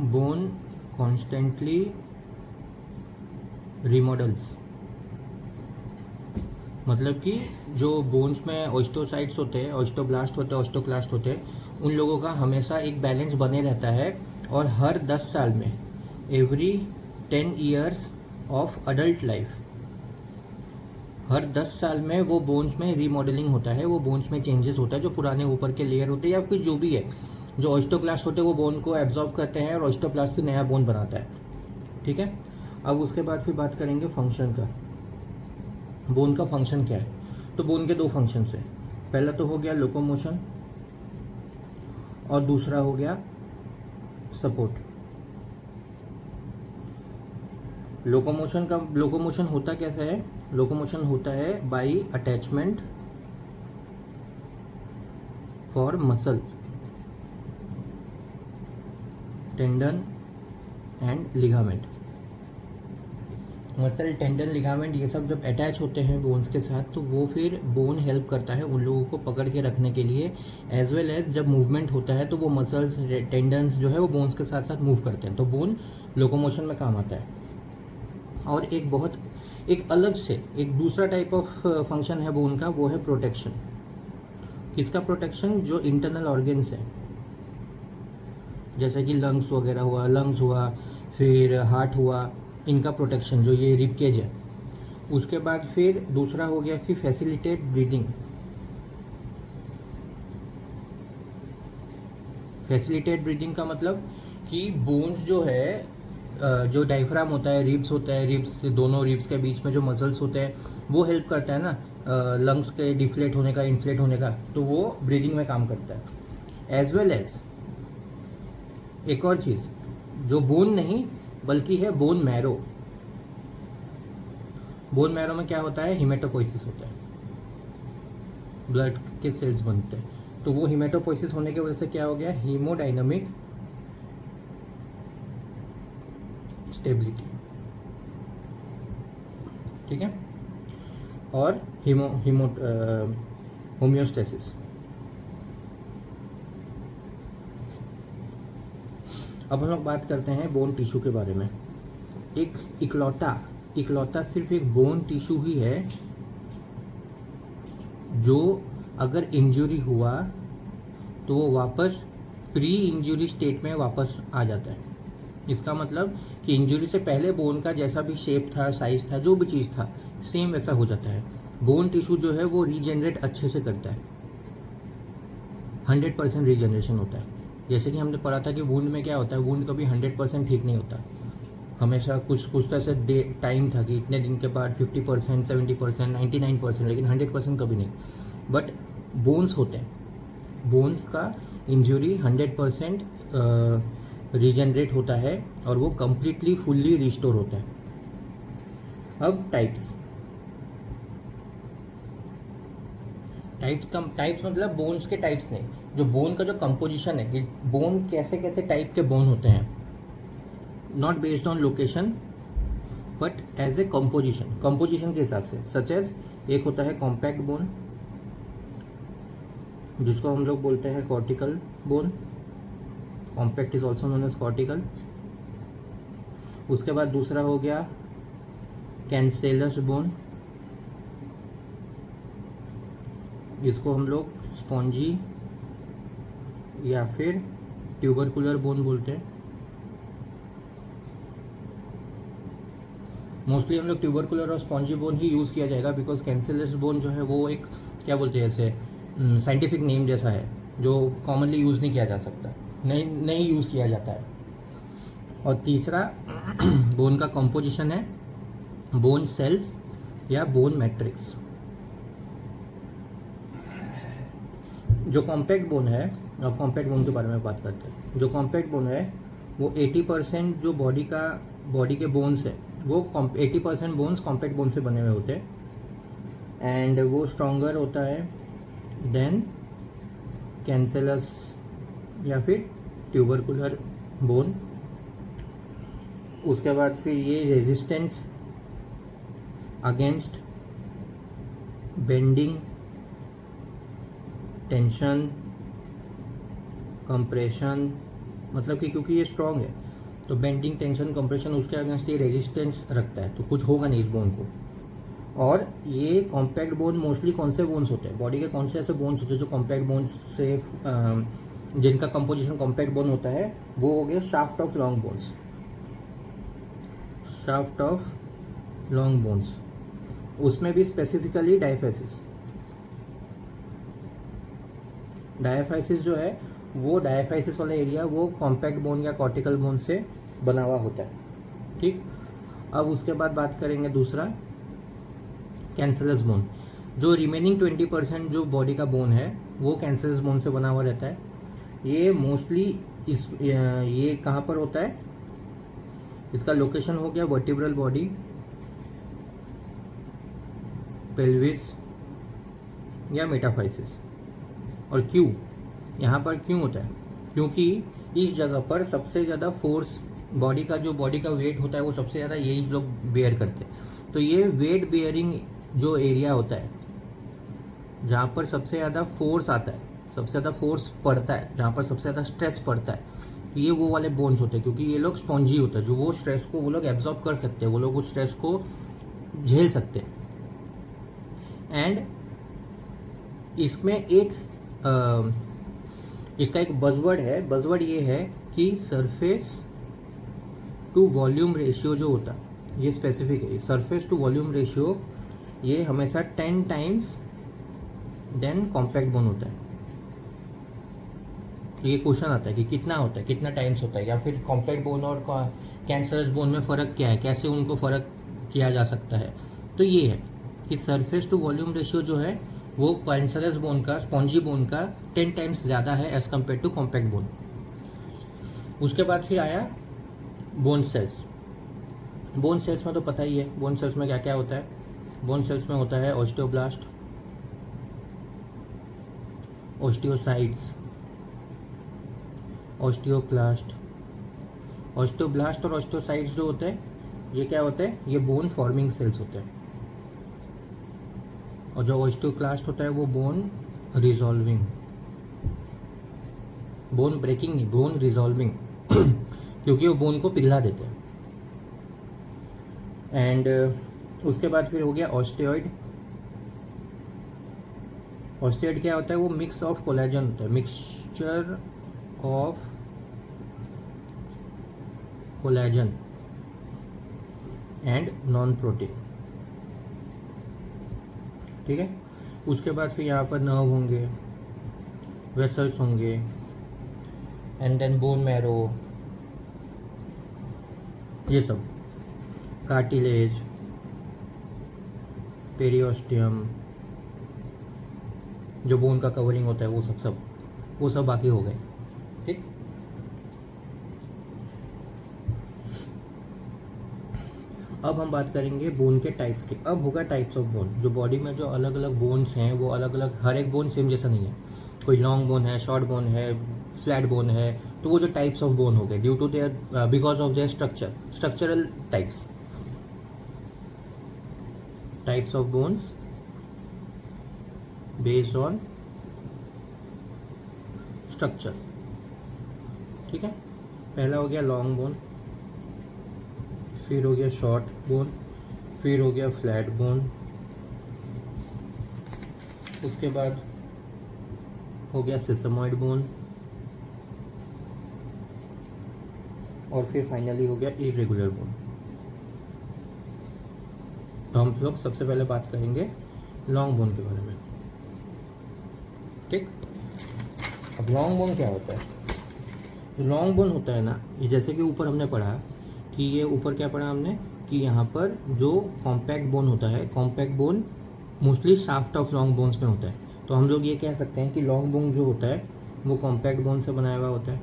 बोन कॉन्स्टेंटली रिमॉडल्स, मतलब कि जो बोन्स में ऑस्टोसाइट्स होते हैं, ऑस्टोब्लास्ट होते हैं, ऑस्टोक्लास्ट होते हैं, उन लोगों का हमेशा एक बैलेंस बने रहता है, और हर 10 साल में, every 10 years of adult life, हर 10 साल में वो बोन्स में रीमॉडलिंग होता है, वो बोन्स में चेंजेस होता है, जो पुराने ऊपर के लेयर होते हैं या फिर जो भी है, जो ऑस्टोक्लास्ट होते हैं वो बोन को एब्जॉर्ब करते हैं, और ऑस्टोप्लास्ट फिर नया बोन बनाता है, ठीक है। अब उसके बाद फिर बात करेंगे फंक्शन का, बोन का फंक्शन क्या है। तो बोन के 2 फंक्शन है, पहला तो हो गया लोकोमोशन, और दूसरा हो गया सपोर्ट। लोकोमोशन होता कैसे है, लोकोमोशन होता है by attachment for muscle, tendon and ligament. Muscle, tendon, ligament ये सब जब अटैच होते हैं बोन्स के साथ, तो वो फिर बोन हेल्प करता है उन लोगों को पकड़ के रखने के लिए, एज वेल एज जब मूवमेंट होता है तो वो मसल्स, टेंडन्स जो है वो बोन्स के साथ साथ मूव करते हैं, तो बोन लोकोमोशन में काम आता है। और एक अलग से एक दूसरा टाइप ऑफ फंक्शन है बोन का, वो है प्रोटेक्शन। किसका प्रोटेक्शन, जो इंटरनल ऑर्गन्स है, जैसे कि लंग्स हुआ, फिर हार्ट हुआ, इनका प्रोटेक्शन, जो ये रिब केज है। उसके बाद फिर दूसरा हो गया कि फैसिलिटेट ब्रीदिंग, फैसिलिटेट ब्रीदिंग का मतलब कि बोन्स जो है जो डायफ्राम होता है, रिब्स होता है, रिब्स दोनों रिब्स के बीच में जो मसल्स होते हैं वो हेल्प करता है ना लंग्स के डिफ्लेट होने का, इन्फ्लेट होने का, तो वो ब्रीदिंग में काम करता है। एज वेल एज एक और चीज़ जो बोन नहीं बल्कि है बोन मैरो। बोन मैरो में क्या होता है, हिमेटोपोइसिस होता है, ब्लड के सेल्स बनते हैं। तो वो हिमेटोपोइसिस होने की वजह से क्या हो गया, हीमोडायनामिक स्टेबिलिटी, ठीक है, और होम्योस्टेसिस। अब हम लोग बात करते हैं बोन टिश्यू के बारे में। एक इकलौता सिर्फ एक बोन टिश्यू ही है जो अगर इंजरी हुआ तो वो वापस प्री इंजरी स्टेट में वापस आ जाता है। इसका मतलब कि इंजरी से पहले बोन का जैसा भी शेप था, साइज था, जो भी चीज़ था, सेम वैसा हो जाता है। बोन टिश्यू जो है वो रीजनरेट अच्छे से करता है, 100% रीजनरेशन होता है। जैसे कि हमने पढ़ा था कि वुंड में क्या होता है, वुंड कभी 100% ठीक नहीं होता, हमेशा कुछ तो ऐसे टाइम था कि इतने दिन के बाद 50%, 70%, 99%, लेकिन 100% कभी नहीं। बट बोन्स होते हैं, बोन्स का इंजरी 100% रीजनरेट होता है और वो कंप्लीटली फुल्ली रिस्टोर होता है। अब टाइप्स मतलब बोन्स के टाइप्स नहीं, जो बोन का जो कंपोजिशन है कि बोन कैसे कैसे टाइप के बोन होते हैं, not based on location but as a composition के हिसाब से। सच एज एक होता है कॉम्पैक्ट बोन जिसको हम लोग बोलते हैं cortical bone, compact is also known as cortical. उसके बाद दूसरा हो गया कैंसेलस बोन, जिसको हम लोग स्पॉन्जी या फिर ट्यूबरकुलर बोन बोलते हैं। मोस्टली हम लोग ट्यूबरकुलर और स्पॉन्जी बोन ही यूज़ किया जाएगा, बिकॉज कैंसेलस बोन जो है वो एक क्या बोलते हैं ऐसे साइंटिफिक नेम जैसा है जो कॉमनली यूज़ नहीं किया जा सकता, नहीं यूज़ किया जाता है। और तीसरा बोन का कंपोजिशन है बोन सेल्स या बोन मैट्रिक्स। जो कॉम्पैक्ट बोन है, अब कॉम्पैक्ट बोन के बारे में बात करते हैं। जो कॉम्पैक्ट बोन है वो 80% जो बॉडी के बोन्स है वो 80% बोन्स कॉम्पैक्ट बोन से बने हुए होते हैं एंड वो स्ट्रॉन्गर होता है देन कैंसेलस या फिर ट्यूबरकुलर बोन। उसके बाद फिर ये resistance against bending, tension, compression, मतलब कि क्योंकि ये स्ट्रॉन्ग है तो बेंडिंग, टेंशन, कंप्रेशन उसके अगेंस्ट ये रेजिस्टेंस रखता है, तो कुछ होगा नहीं इस बोन को। और ये कॉम्पैक्ट बोन मोस्टली कौन से बोन्स होते हैं, बॉडी के कौन से ऐसे बोन्स होते हैं जो कॉम्पैक्ट बोन्स से जिनका कंपोजिशन कॉम्पैक्ट बोन होता है, वो हो गया shaft of long bones. Shaft of long bones, उसमें भी स्पेसिफिकली डायफाइसिस जो है वो डायफाइसिस वाला एरिया वो कॉम्पैक्ट बोन या कॉर्टिकल बोन से बना हुआ होता है, ठीक। अब उसके बाद बात करेंगे दूसरा कैंसरस बोन। जो रिमेनिंग 20% जो बॉडी का बोन है वो कैंसरस बोन से बना हुआ रहता है। ये मोस्टली ये कहाँ पर होता है, इसका लोकेशन हो गया वर्टिब्रल बॉडी, पेल्विस या मेटाफाइसिस। और क्यों यहाँ पर क्यों होता है, क्योंकि इस जगह पर सबसे ज़्यादा फोर्स बॉडी का वेट होता है वो सबसे ज़्यादा यही लोग बेयर करते हैं। तो ये वेट बेयरिंग जो एरिया होता है जहाँ पर सबसे ज़्यादा फोर्स आता है, सबसे ज़्यादा फोर्स पड़ता है, जहाँ पर सबसे ज़्यादा स्ट्रेस पड़ता है, ये वो वाले बोन्स होते हैं। क्योंकि ये लोग स्पॉन्जी होता है, जो वो स्ट्रेस को वो लोग एब्जॉर्ब कर सकते हैं, वो लोग उस स्ट्रेस को झेल सकते हैं। एंड इसमें इसका एक बज़वर्ड है, बज़वर्ड ये है कि सरफेस टू वॉल्यूम रेशियो जो होता है ये स्पेसिफिक है। सरफेस टू वॉल्यूम रेशियो ये हमेशा 10 टाइम्स देन कॉम्पैक्ट बोन होता है, ये क्वेश्चन आता है कि कितना होता है, कितना टाइम्स होता है, या फिर कॉम्पैक्ट बोन और कैंसरस बोन में फ़र्क क्या है, कैसे उनको फ़र्क किया जा सकता है। तो ये है कि सरफेस टू वॉल्यूम रेशियो जो है वो कैंसरस बोन का, स्पॉन्जी बोन का 10 टाइम्स ज़्यादा है as compared to compact bone. उसके बाद फिर आया बोन सेल्स। बोन सेल्स में तो पता ही है बोन सेल्स में क्या क्या होता है। बोन सेल्स में होता है ऑस्टियोब्लास्ट, ऑस्टियोसाइट्स, ऑस्टियोक्लास्ट। ऑस्टियोब्लास्ट और ऑस्टियोसाइट्स जो होते हैं ये क्या होते हैं, ये बोन फॉर्मिंग सेल्स होते हैं। और जो ऑस्टियोक्लास्ट होता है वो बोन रिजॉल्विंग, बोन ब्रेकिंग नहीं, बोन रिजॉल्विंग क्योंकि वो बोन को पिघला देते हैं। एंड उसके बाद फिर हो गया ऑस्टियोइड। ऑस्टियोइड क्या होता है, वो मिक्स ऑफ कोलेजन होता है, mixture of collagen and non protein. ठीक है। उसके बाद फिर यहाँ पर नर्व होंगे, वेसल्स होंगे, एंड देन बोन मैरो, ये सब, कार्टिलेज, पेरियोस्टियम, जो बोन का कवरिंग होता है वो सब बाकी हो गए। ठीक। अब हम बात करेंगे बोन के टाइप्स की। अब होगा टाइप्स ऑफ बोन। जो बॉडी में जो अलग अलग बोन्स हैं वो अलग अलग, हर एक बोन सेम जैसा नहीं है। कोई लॉन्ग बोन है, शॉर्ट बोन है, फ्लैट बोन है, तो वो जो टाइप्स ऑफ बोन हो गए due to their, because of their structural types. Types of bones based on structure. ठीक है। पहला हो गया लॉन्ग बोन, फिर हो गया शॉर्ट बोन, फिर हो गया फ्लैट बोन, उसके बाद हो गया सेसमॉइड बोन, और फिर फाइनली हो गया इरेगुलर बोन। तो हम लोग सबसे पहले बात करेंगे लॉन्ग बोन के बारे में। ठीक। अब लॉन्ग बोन क्या होता है। जो लॉन्ग बोन होता है ना, ये जैसे कि ऊपर हमने पढ़ा कि ये ऊपर क्या पढ़ा हमने कि यहाँ पर जो कॉम्पैक्ट बोन होता है, compact bone mostly shaft of long bones में होता है। तो हम लोग ये कह सकते हैं कि लॉन्ग बोन जो होता है वो कॉम्पैक्ट बोन से बनाया हुआ होता है,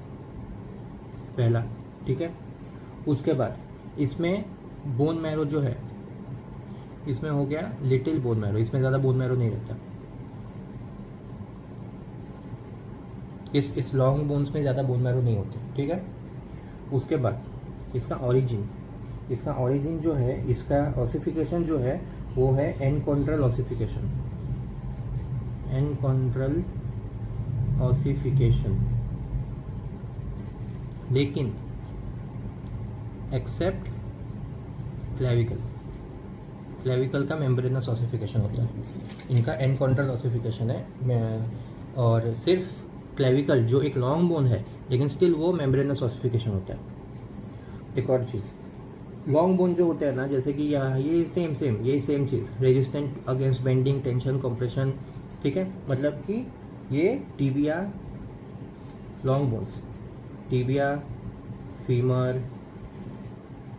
पहला। ठीक है। उसके बाद इसमें बोन मैरो जो है, इसमें हो गया लिटिल बोन मैरो, इसमें ज़्यादा बोन मैरो नहीं रहता। इस लॉन्ग बोन्स में ज़्यादा बोन मैरो नहीं होते। ठीक है। उसके बाद इसका ओरिजिन जो है, इसका ऑसिफिकेशन जो है वो है एनकॉन्ड्रल ऑसिफिकेशन, एनकॉन्ड्रल ऑसिफिकेशन, लेकिन एक्सेप्ट क्लेविकल का मेम्ब्रेनस ऑसिफिकेशन होता है। इनका एनकॉन्ड्रल ऑसिफिकेशन है, और सिर्फ क्लेविकल जो एक लॉन्ग बोन है लेकिन स्टिल वो मेम्ब्रेनस ऑसिफिकेशन होता है। एक और चीज़, लॉन्ग बोन जो होता है ना, जैसे कि ये सेम चीज़, resistant against bending, tension, compression. ठीक है। मतलब कि ये tibia, long bones, tibia, femur,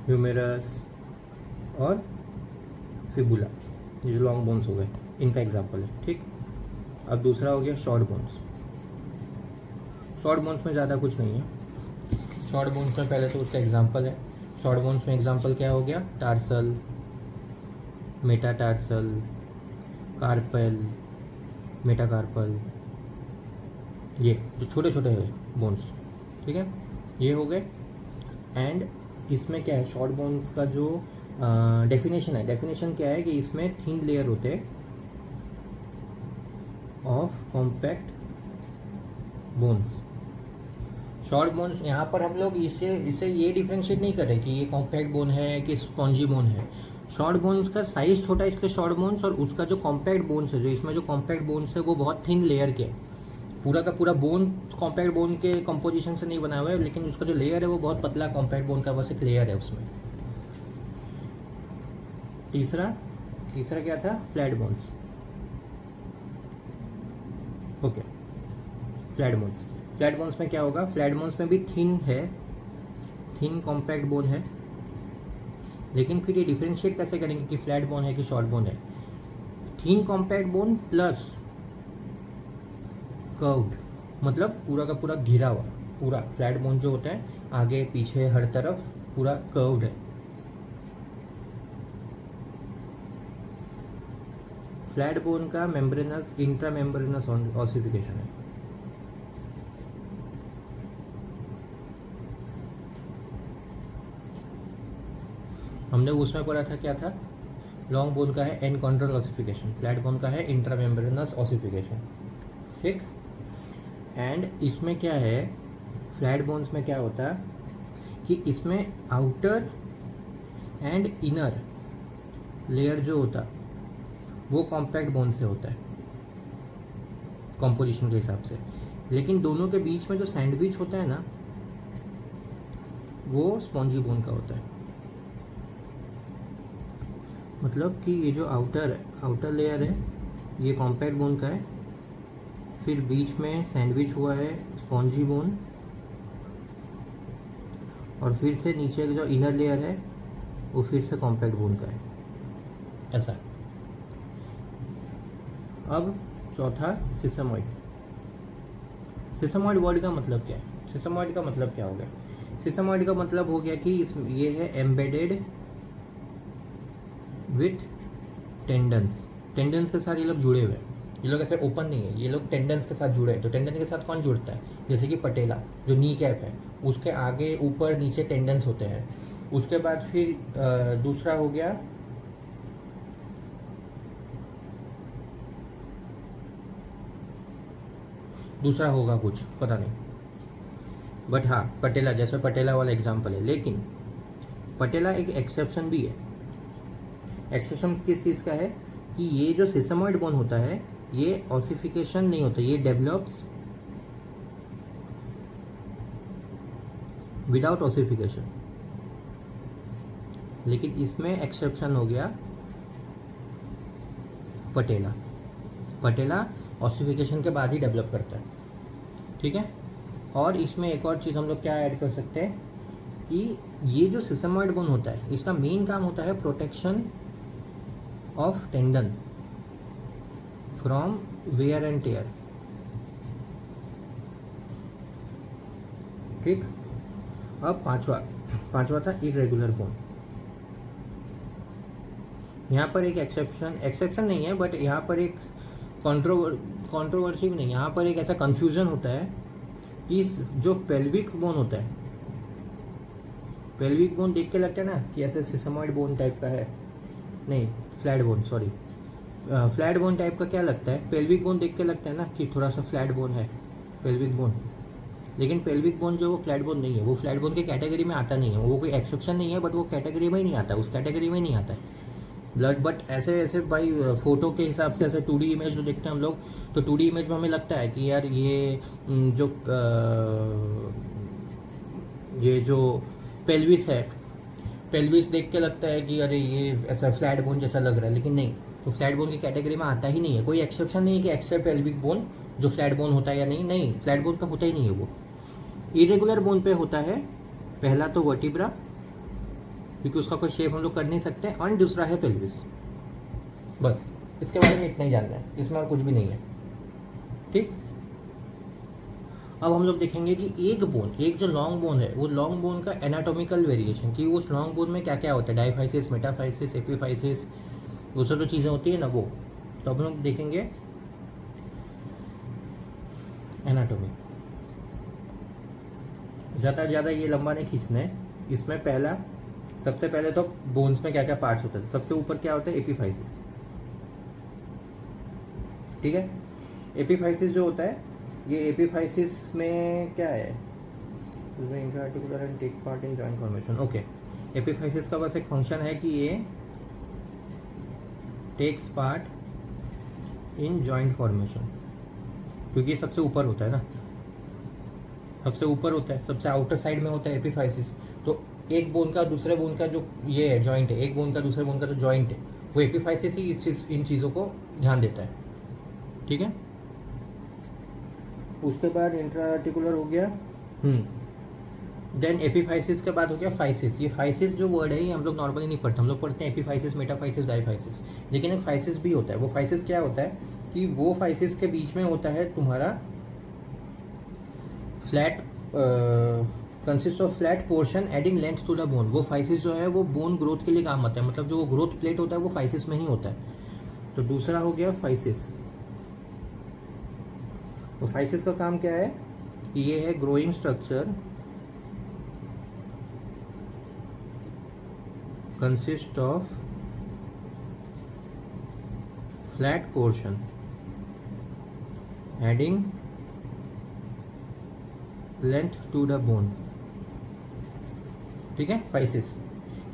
humerus और फिबुला, ये जो लॉन्ग बोन्स हो गए, इनका एग्जाम्पल है। ठीक। अब दूसरा हो गया शॉर्ट बोन्स। शॉर्ट बोन्स में ज़्यादा कुछ नहीं है। शॉर्ट बोन्स में पहले तो उसका एग्जाम्पल है। शॉर्ट बोन्स में एग्जाम्पल क्या हो गया, टार्सल, मेटाटार्सल, कार्पल, मेटाकार्पल, ये जो छोटे छोटे हैं बोन्स। ठीक है। ये हो गए। एंड इसमें क्या है, शॉर्ट बोन्स का जो डेफिनेशन क्या है कि इसमें थिन लेयर होते हैं of compact bones. Short bones, यहाँ पर हम लोग इसे ये डिफ्रेंशिएट नहीं कर रहे कि ये कॉम्पैक्ट बोन है कि स्पॉन्जी बोन है। शॉर्ट बोन्स का साइज छोटा है इसलिए शॉर्ट बोन्स, और उसका जो कॉम्पैक्ट बोन्स है, जो इसमें जो कॉम्पैक्ट बोन्स है वो बहुत थिन लेयर के, पूरा का पूरा बोन कॉम्पैक्ट बोन के कंपोजिशन से नहीं बना हुआ है, लेकिन उसका जो लेयर है वो बहुत पतला कॉम्पैक्ट बोन का बस एक लेयर है उसमें। तीसरा क्या था, flat bones. Okay, flat bones. Flat bones में क्या होगा, फ्लैट बोन्स में भी थिन है, थिन कॉम्पैक्ट बोन है, लेकिन फिर ये डिफरेंशिएट कैसे करेंगे कि फ्लैट बोन है कि शॉर्ट बोन है। Thin compact bone plus curved, मतलब पूरा का पूरा घिरा हुआ, पूरा फ्लैट बोन जो होता है आगे पीछे हर तरफ पूरा कर्व्ड है। फ्लैट बोन का मेम्ब्रेनस इंट्रा मेम्ब्रेनस ऑसिफिकेशन है। हमने उसमें पढ़ा था, क्या था, लॉन्ग बोन का है एन कॉन्ट्रल ऑसिफिकेशन, फ्लैट बोन का है इंट्रा मेम्ब्रेनस ऑसिफिकेशन, ठीक। एंड इसमें क्या है, फ्लैट बोन्स में क्या होता है कि इसमें आउटर एंड इनर लेयर जो होता वो कॉम्पैक्ट बोन से होता है कॉम्पोजिशन के हिसाब से, लेकिन दोनों के बीच में जो सैंडविच होता है ना वो स्पॉन्जी बोन का होता है। मतलब कि ये जो आउटर लेयर है ये कॉम्पैक्ट बोन का है, फिर बीच में सैंडविच हुआ है स्पॉन्जी बोन, और फिर से नीचे का जो इनर लेयर है वो फिर से कॉम्पैक्ट बोन का है, ऐसा। अब चौथा सिसमॉइड। सिसमॉइड वर्ड का मतलब क्या है, सिसमॉइड का मतलब क्या हो गया, सिसमॉइड का मतलब हो गया कि ये है एम्बेडेड विथ टेंडन्स, टेंडन्स के साथ ये लोग जुड़े हुए हैं, ये लोग ऐसे ओपन नहीं है, ये लोग टेंडन्स के साथ जुड़े हैं। तो टेंडन के साथ कौन जुड़ता है, जैसे कि पटेला जो नी कैप है उसके आगे ऊपर नीचे टेंडन्स होते हैं। उसके बाद फिर दूसरा हो गया दूसरा होगा कुछ पता नहीं, बट हाँ पटेला, जैसे पटेला वाला एग्जाम्पल है। लेकिन पटेला एक एक्सेप्शन भी है। एक्सेप्शन किस चीज़ का है कि ये जो सिसमॉइड बोन होता है ये ऑसिफिकेशन नहीं होता, ये डेवलप्स विदाउट ऑसिफिकेशन। लेकिन इसमें एक्सेप्शन हो गया पटेला, पटेला ऑसिफिकेशन के बाद ही डेवलप करता है, ठीक है। और इसमें एक और चीज़ हम लोग क्या ऐड कर सकते हैं कि ये जो सिसमॉइड बोन होता है इसका मेन काम होता है protection of tendon from wear and tear, ठीक। अब पांचवा था इरेगुलर बोन। यहाँ पर एक एक्सेप्शन नहीं है, बट यहाँ पर एक कंट्रोवर्सी भी नहीं, यहाँ पर एक ऐसा कंफ्यूजन होता है कि जो पेल्विक बोन होता है, पेल्विक बोन देख के लगता है ना कि ऐसे सिसमॉइड बोन टाइप का है, नहीं flat bone, sorry flat bone type का क्या लगता है, पेल्विक बोन देख के लगता है ना कि थोड़ा सा फ्लैट बोन है पेल्विक बोन। लेकिन पेल्विक बोन जो वो फ्लैट बोन नहीं है, वो फ्लैट बोन की कैटेगरी में आता नहीं है, वो कोई एक्सेप्शन नहीं है, बट वो कैटेगरी में ही नहीं आता, उस कैटेगरी में नहीं आता है ब्लड। बट ऐसे ऐसे भाई फोटो के हिसाब से ऐसे 2D इमेज जो देखते हैं हम लोग, तो 2D इमेज में हमें लगता है कि यार ये जो पेल्विस है, पेल्विस देख के लगता है कि अरे ये ऐसा फ्लैट बोन जैसा लग रहा है, लेकिन नहीं, तो फ्लैट बोन की कैटेगरी में आता ही नहीं है। कोई एक्सेप्शन नहीं है कि एक्सेप्ट पेल्विक बोन जो फ्लैट बोन होता है या नहीं, नहीं फ्लैट बोन का होता ही नहीं है वो। इरेगुलर बोन पे होता है पहला तो वर्टिब्रा, क्योंकि उसका कोई शेप हम लोग कर नहीं सकते, और दूसरा है पेल्विस। बस इसके बारे में इतना ही जानना है, इसमें और कुछ भी नहीं है, ठीक। अब हम लोग देखेंगे कि एक जो लॉन्ग बोन है वो लॉन्ग बोन का एनाटॉमिकल वेरिएशन, कि उस लॉन्ग बोन में क्या क्या होता है, डायफाइसिस, मेटाफाइसिस, एपीफाइसिस, वो सब जो चीज़ें होती है ना वो, तो हम लोग देखेंगे एनाटॉमी। ज़्यादा से ज़्यादा ये लंबा नहीं खींचना है। इसमें सबसे पहले तो बोन्स में क्या क्या पार्ट्स होते हैं, सबसे ऊपर क्या होता है, एपीफाइसिस, ठीक है। एपीफाइसिस जो होता है, ये एपीफाइसिस में क्या है, उसमें intraarticular and take part in joint formation. Okay, epiphysis का बस एक फंक्शन है कि ये takes part in joint formation, क्योंकि ये सबसे ऊपर होता है ना, सबसे ऊपर होता है, सबसे आउटर साइड में होता है एपीफाइसिस। तो एक बोन का दूसरे बोन का जो ये है जॉइंट है, एक बोन का दूसरे बोन का जो जॉइंट है, वो एपीफाइसिस ही इन चीज़ों को ध्यान देता है, ठीक है। उसके बाद इंट्रा आर्टिकुलर हो गया, देन एपीफाइसिस के बाद हो गया फाइसिस। ये फाइसिस जो वर्ड है ये हम लोग नॉर्मली नहीं पढ़ते, हम लोग पढ़ते हैं एपीफाइसिस, मेटाफाइसिस, डाईफाइसिस, लेकिन एक फाइसिस भी होता है। वो फाइसिस क्या होता है कि वो फाइसिस के बीच में होता है तुम्हारा flat, consist of flat portion adding length to the bone. वो फाइसिस जो है वो बोन ग्रोथ के लिए काम आता है, मतलब जो वो ग्रोथ प्लेट होता है वो फाइसिस में ही होता है। तो दूसरा हो गया फाइसिस। तो फाइसिस का काम क्या है, ये है growing structure consist of flat portion adding length to the bone। ठीक है, फाइसिस।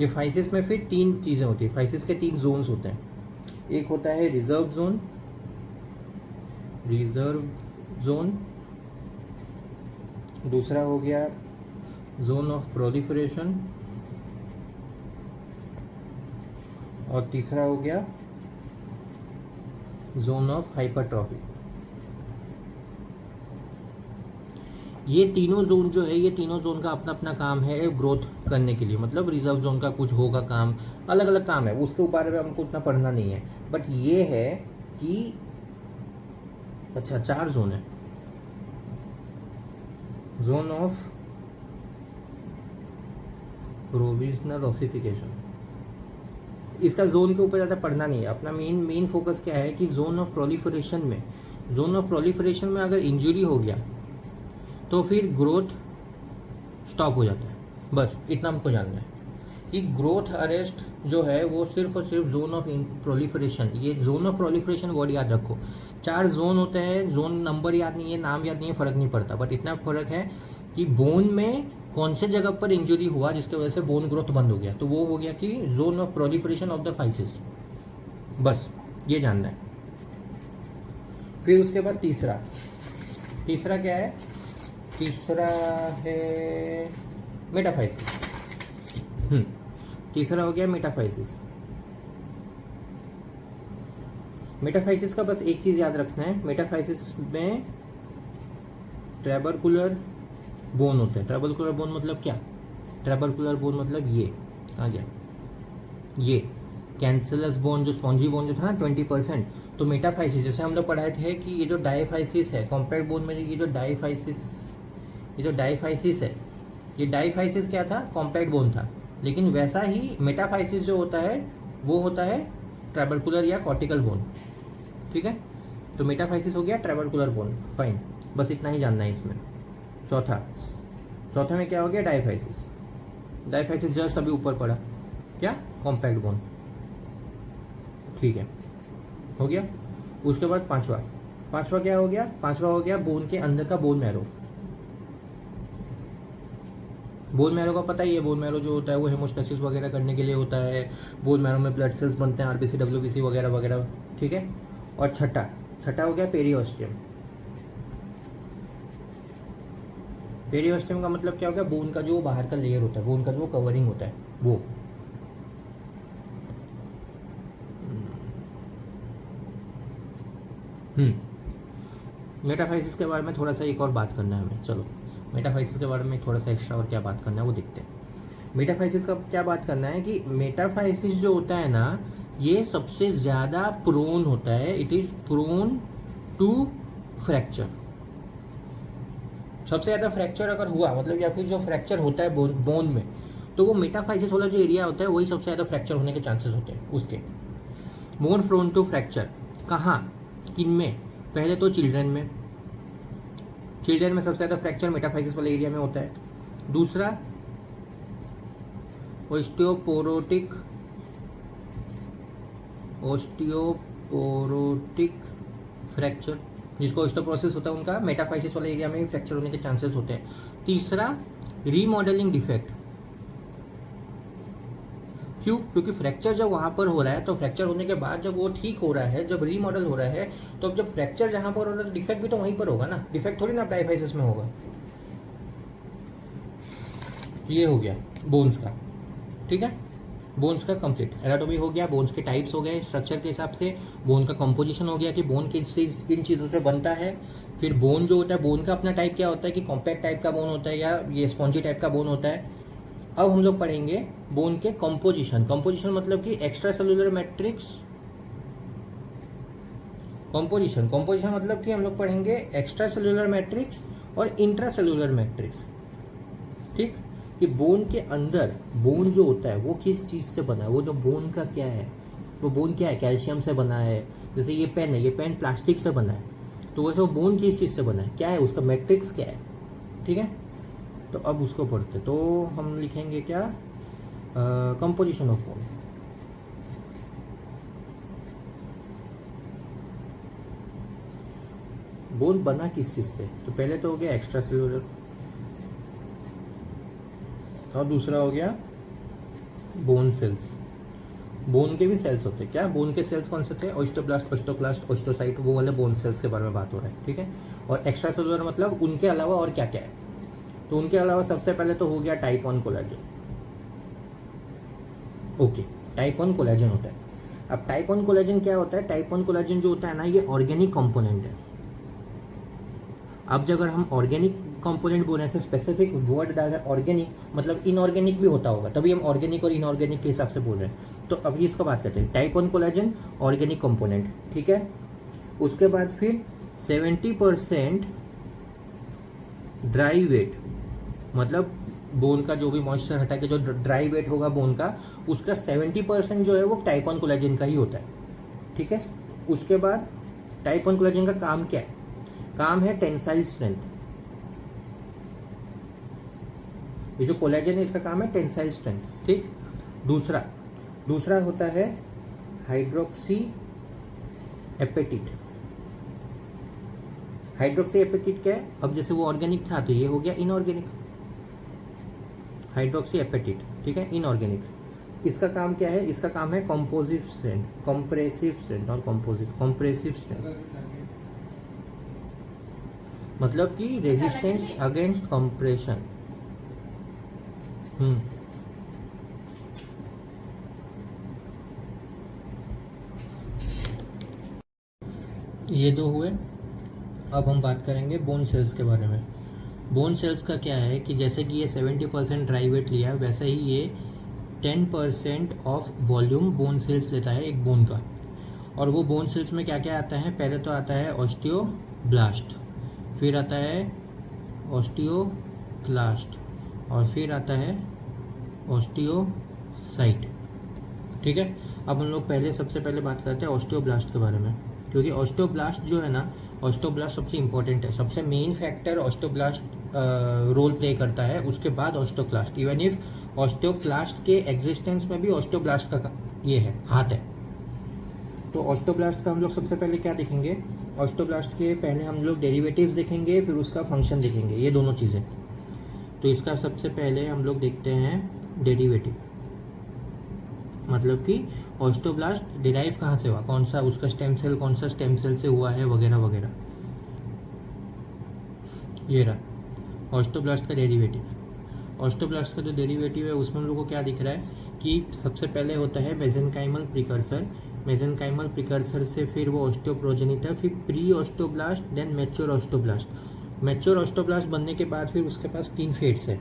ये फाइसिस में फिर तीन चीज़ें होती है, फाइसिस के तीन जोन्स होते हैं। एक होता है रिजर्व जोन, दूसरा हो गया जोन ऑफ प्रोलिफरेशन, और तीसरा हो गया जोन ऑफ हाइपरट्रॉफी। ये तीनों जोन जो है, ये तीनों जोन का अपना अपना काम है ग्रोथ करने के लिए, मतलब रिजर्व जोन का कुछ होगा काम, अलग अलग काम है, उसके बारे में हमको उतना पढ़ना नहीं है। बट ये है कि अच्छा 4 जोन है, जोन ऑफ प्रोविजनल ऑसिफिकेशन। इसका जोन के ऊपर ज़्यादा पढ़ना नहीं है, अपना मेन फोकस क्या है कि जोन ऑफ प्रोलिफरेशन में अगर इंजरी हो गया तो फिर ग्रोथ स्टॉप हो जाता है। बस इतना हमको जानना है कि ग्रोथ अरेस्ट जो है वो सिर्फ और सिर्फ जोन ऑफ प्रोलिफरेशन, ये जोन ऑफ प्रोलिफरेशन वर्ड याद रखो। 4 जोन होते हैं, जोन नंबर याद नहीं है, नाम याद नहीं है, फ़र्क नहीं पड़ता, बट इतना फ़र्क है कि बोन में कौन से जगह पर इंजरी हुआ जिसकी वजह से बोन ग्रोथ बंद हो गया, तो वो हो गया कि zone of proliferation of the physis. बस ये जानना है। फिर उसके बाद तीसरा क्या है, तीसरा है मेटाफाइसिस। तीसरा हो गया मेटाफाइसिस। मेटाफाइसिस का बस एक चीज़ याद रखना है, मेटाफाइसिस में ट्रैबरकुलर बोन होते हैं। ट्रैबरकुलर बोन मतलब क्या, ट्रैबरकुलर बोन मतलब ये कहाँ गया, ये कैंसलस बोन जो स्पॉन्जी बोन जो था ना 20%। तो मेटाफाइसिस जैसे हम लोग पढ़ाए थे कि ये जो डाईफाइसिस है कॉम्पैक्ट बोन में, ये जो डाईफाइसिस है, ये डाईफाइसिस क्या था, कॉम्पैक्ट बोन था, लेकिन वैसा ही मेटाफाइसिस जो होता है वो होता है ट्रैबरकुलर या कॉर्टिकल बोन। ठीक है, तो मेटाफाइसिस हो गया ट्रैबरकुलर बोन, फाइन, बस इतना ही जानना है इसमें। चौथा में क्या हो गया, डाईफाइसिस जस्ट अभी ऊपर पड़ा, क्या, कॉम्पैक्ट बोन। ठीक है, हो गया। उसके बाद पांचवा क्या हो गया, पांचवा हो गया बोन के अंदर का बोन मैरो। बोन मैरो का पता ही है, बोन मैरो जो होता है वो हेमोस्टेसिस वगैरह करने के लिए होता है, बोन मैरो में ब्लड सेल्स बनते हैं, आरबीसी डब्ल्यूबीसी वगैरह वगैरह। ठीक है, और छठा हो गया पेरियोस्टियम। पेरियोस्टियम का मतलब क्या हो गया, बोन का जो बाहर का लेयर होता है, बोन का जो कवरिंग होता है वो। मेटाफाइसिस के बारे में थोड़ा सा एक और बात करना है हमें, चलो मेटाफाइसिस के बारे में थोड़ा सा एक्स्ट्रा और क्या बात करना है वो देखते हैं। मेटाफाइसिस का क्या बात करना है कि मेटाफाइसिस जो होता है ना, ये सबसे ज़्यादा प्रोन होता है, it is prone to fracture. सबसे ज़्यादा फ्रैक्चर अगर हुआ मतलब, या फिर जो फ्रैक्चर होता है बोन में, तो वो मेटाफाइसिस वाला जो एरिया होता है वही सबसे ज़्यादा फ्रैक्चर होने के चांसेस होते हैं उसके। मोर प्रोन टू फ्रैक्चर कहाँ, किन में, पहले तो चिल्ड्रन में सबसे ज़्यादा फ्रैक्चर मेटाफाइसिस वाले एरिया में होता है। दूसरा ओस्टियोपोरोटिक फ्रैक्चर, जिसको ओस्टियोपोरोसिस होता है उनका मेटाफाइसिस वाले एरिया में ही फ्रैक्चर होने के चांसेस होते हैं। तीसरा रीमॉडलिंग डिफेक्ट। क्यों, क्योंकि फ्रैक्चर जब वहाँ पर हो रहा है तो फ्रैक्चर होने के बाद जब वो ठीक हो रहा है, जब रीमॉडल हो रहा है, तो जब फ्रैक्चर जहाँ पर हो रहा है डिफेक्ट भी तो वहीं पर होगा ना, डिफेक्ट थोड़ी ना डाईफाइसिस में होगा। ये हो गया बोन्स का। ठीक है, बोन्स का कंप्लीट एनाटॉमी हो गया, बोन्स के टाइप्स हो गए स्ट्रक्चर के हिसाब से, बोन का कंपोजिशन हो गया कि बोन किन चीज़ों से बनता है, फिर बोन जो होता है बोन का अपना टाइप क्या होता है कि कॉम्पैक्ट टाइप का बोन होता है या ये स्पॉन्जी टाइप का बोन होता है। अब हम लोग पढ़ेंगे बोन के कंपोजिशन। कंपोजिशन मतलब कि एक्स्ट्रा सेलुलर मैट्रिक्स, कंपोजिशन मतलब कि हम लोग पढ़ेंगे एक्स्ट्रा सेलुलर मैट्रिक्स और इंट्रा सेलुलर मैट्रिक्स। ठीक, कि बोन के अंदर बोन जो होता है वो किस चीज़ से बना है, वो जो बोन का क्या है, वो बोन क्या है, कैल्शियम से बना है। जैसे ये पेन है, ये पेन प्लास्टिक से बना है, तो वैसे वो बोन किस चीज़ से बना है, क्या है उसका मैट्रिक्स क्या है। ठीक है, तो अब उसको पढ़ते, तो हम लिखेंगे क्या, कंपोजिशन ऑफ बोन। बोन बना किस चीज़ से, तो पहले तो हो गया एक्स्ट्रा सेलुलर और दूसरा हो गया बोन सेल्स। बोन के भी सेल्स होते हैं क्या, बोन के सेल्स कौन से थे, ओस्टोब्लास्ट, ओस्टोक्लास्ट, ओस्टोसाइट, वो वाले बोन सेल्स के बारे में बात हो रहा है। ठीक है, और एक्स्ट्रा सेलुलर मतलब उनके अलावा और क्या क्या है, तो उनके अलावा सबसे पहले तो हो गया type 1 collagen. Okay, type 1 collagen होता है। अब टाइप 1 कोलेजन क्या होता है, टाइप 1 कोलेजन जो होता है ना, ये ऑर्गेनिक कंपोनेंट है। अब जो अगर हम ऑर्गेनिक कंपोनेंट बोल रहे हैं, स्पेसिफिक वर्ड डाल रहे हैं ऑर्गेनिक, मतलब इनऑर्गेनिक भी होता होगा, तभी हम ऑर्गेनिक और इनऑर्गेनिक के हिसाब से बोल रहे हैं। तो अभी इसका बात करते हैं, टाइप 1 कोलेजन ऑर्गेनिक कंपोनेंट। ठीक है, उसके बाद फिर 70% ड्राई वेट, मतलब बोन का जो भी मॉइस्चर हटा के जो ड्राई वेट होगा बोन का, उसका 70% जो है वो टाइप 1 कोलेजन का ही होता है। ठीक है, उसके बाद टाइप 1 कोलेजन का काम क्या है, काम है टेंसाइल स्ट्रेंथ। ये जो कोलेजन है इसका काम है टेंसाइल स्ट्रेंथ। ठीक, दूसरा होता है हाइड्रोक्सी एपेटिट। हाइड्रोक्सी एपेटिट क्या है, अब जैसे वो ऑर्गेनिक था तो ये हो गया इनऑर्गेनिक, हाइड्रोक्सी एपेटिट। ठीक है, इनऑर्गेनिक। इसका काम क्या है, इसका काम है कॉम्पोजिव स्ट्रेंथ, कंप्रेसिव स्ट्रेंथ और कंप्रेसिव स्ट्रेंथ, मतलब कि रेजिस्टेंस अगेंस्ट कंप्रेशन। ये दो हुए। अब हम बात करेंगे बोन सेल्स के बारे में। बोन सेल्स का क्या है कि जैसे कि ये 70% ड्राई वेट लिया, वैसे ही ये 10% ऑफ वॉल्यूम बोन सेल्स लेता है एक बोन का। और वो बोन सेल्स में क्या क्या आता है, पहले तो आता है ऑस्टियोब्लास्ट, फिर आता है ऑस्टियोक्लास्ट और फिर आता है ऑस्टियोसाइट। ठीक है, अब हम लोग पहले सबसे पहले बात करते हैं ऑस्टियोब्लास्ट के बारे में, क्योंकि ऑस्टियोब्लास्ट जो है ना, ऑस्टियोब्लास्ट सबसे इंपॉर्टेंट है, सबसे main factor osteoblast role play करता है, उसके बाद ऑस्टियोक्लास्ट। इवन इफ ऑस्टियोक्लास्ट के एग्जिस्टेंस में भी ऑस्टियोब्लास्ट का ये है, हाथ है। तो ऑस्टियोब्लास्ट का हम लोग सबसे पहले क्या देखेंगे, ऑस्टियोब्लास्ट के पहले हम लोग डेरिवेटिव्स देखेंगे, फिर उसका फंक्शन देखेंगे, ये दोनों चीज़ें। तो इसका सबसे पहले हम लोग देखते हैं डेरिवेटिव, मतलब कि ऑस्टियोब्लास्ट डिराइव कहाँ से हुआ, कौन सा उसका स्टेम सेल, कौन सा स्टेम सेल से हुआ है, वगैरह वगैरह। ये रहा ऑस्टियोब्लास्ट का डेरिवेटिव। ऑस्टियोब्लास्ट का जो डेरिवेटिव है उसमें हम लोग को क्या दिख रहा है कि सबसे पहले होता है मेसेनकाइमल प्रिकर्सर, मेसेनकाइमल प्रिकर्सर से फिर वो ऑस्टियोप्रोजेनिटर, फिर pre osteoblast, then mature osteoblast. Mature osteoblast बनने के बाद फिर उसके पास 3 फेट्स है,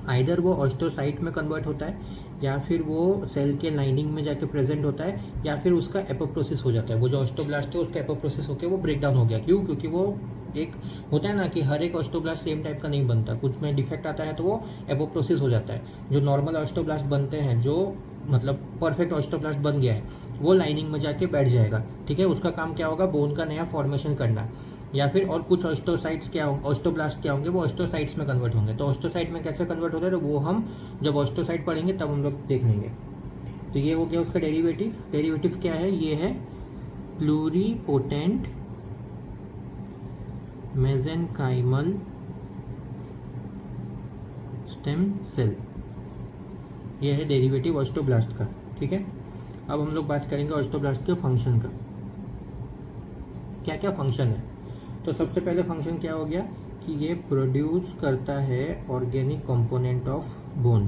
आइदर वो ऑस्टियोसाइट में कन्वर्ट होता है, या फिर वो सेल के लाइनिंग में जाके प्रेजेंट होता है, या फिर उसका एपोप्टोसिस हो जाता है। वो जो ऑस्टियोब्लास्ट है उसका एपोप्टोसिस होकर वो ब्रेक डाउन हो गया। क्यों, क्योंकि वो एक होता है ना कि हर एक ऑस्टियोब्लास्ट सेम टाइप का नहीं बनता, कुछ में डिफेक्ट आता है तो वो एपोप्टोसिस हो जाता है। जो नॉर्मल ऑस्टियोब्लास्ट बनते हैं, जो मतलब परफेक्ट ऑस्टियोब्लास्ट बन गया है, वो लाइनिंग में जाके बैठ जाएगा। ठीक है, उसका काम क्या होगा, बोन का नया फॉर्मेशन करना। या फिर और कुछ ऑस्टियोसाइट्स क्या होंगे, ऑस्टियोब्लास्ट क्या होंगे, वो ऑस्टियोसाइट्स में कन्वर्ट होंगे। तो ऑस्टियोसाइट में कैसे कन्वर्ट होता है, तो वो हम जब ऑस्टियोसाइट पढ़ेंगे तब हम लोग देख लेंगे। तो ये हो गया उसका डेरिवेटिव। डेरिवेटिव क्या है, ये है प्लूरीपोटेंट मेसेनकाइमल स्टेम सेल, ये है डेरिवेटिव ऑस्टियोब्लास्ट का। ठीक है, अब हम लोग बात करेंगे ऑस्टियोब्लास्ट के फंक्शन का, क्या क्या फंक्शन है। तो सबसे पहले फंक्शन क्या हो गया कि ये प्रोड्यूस करता है organic component of bone.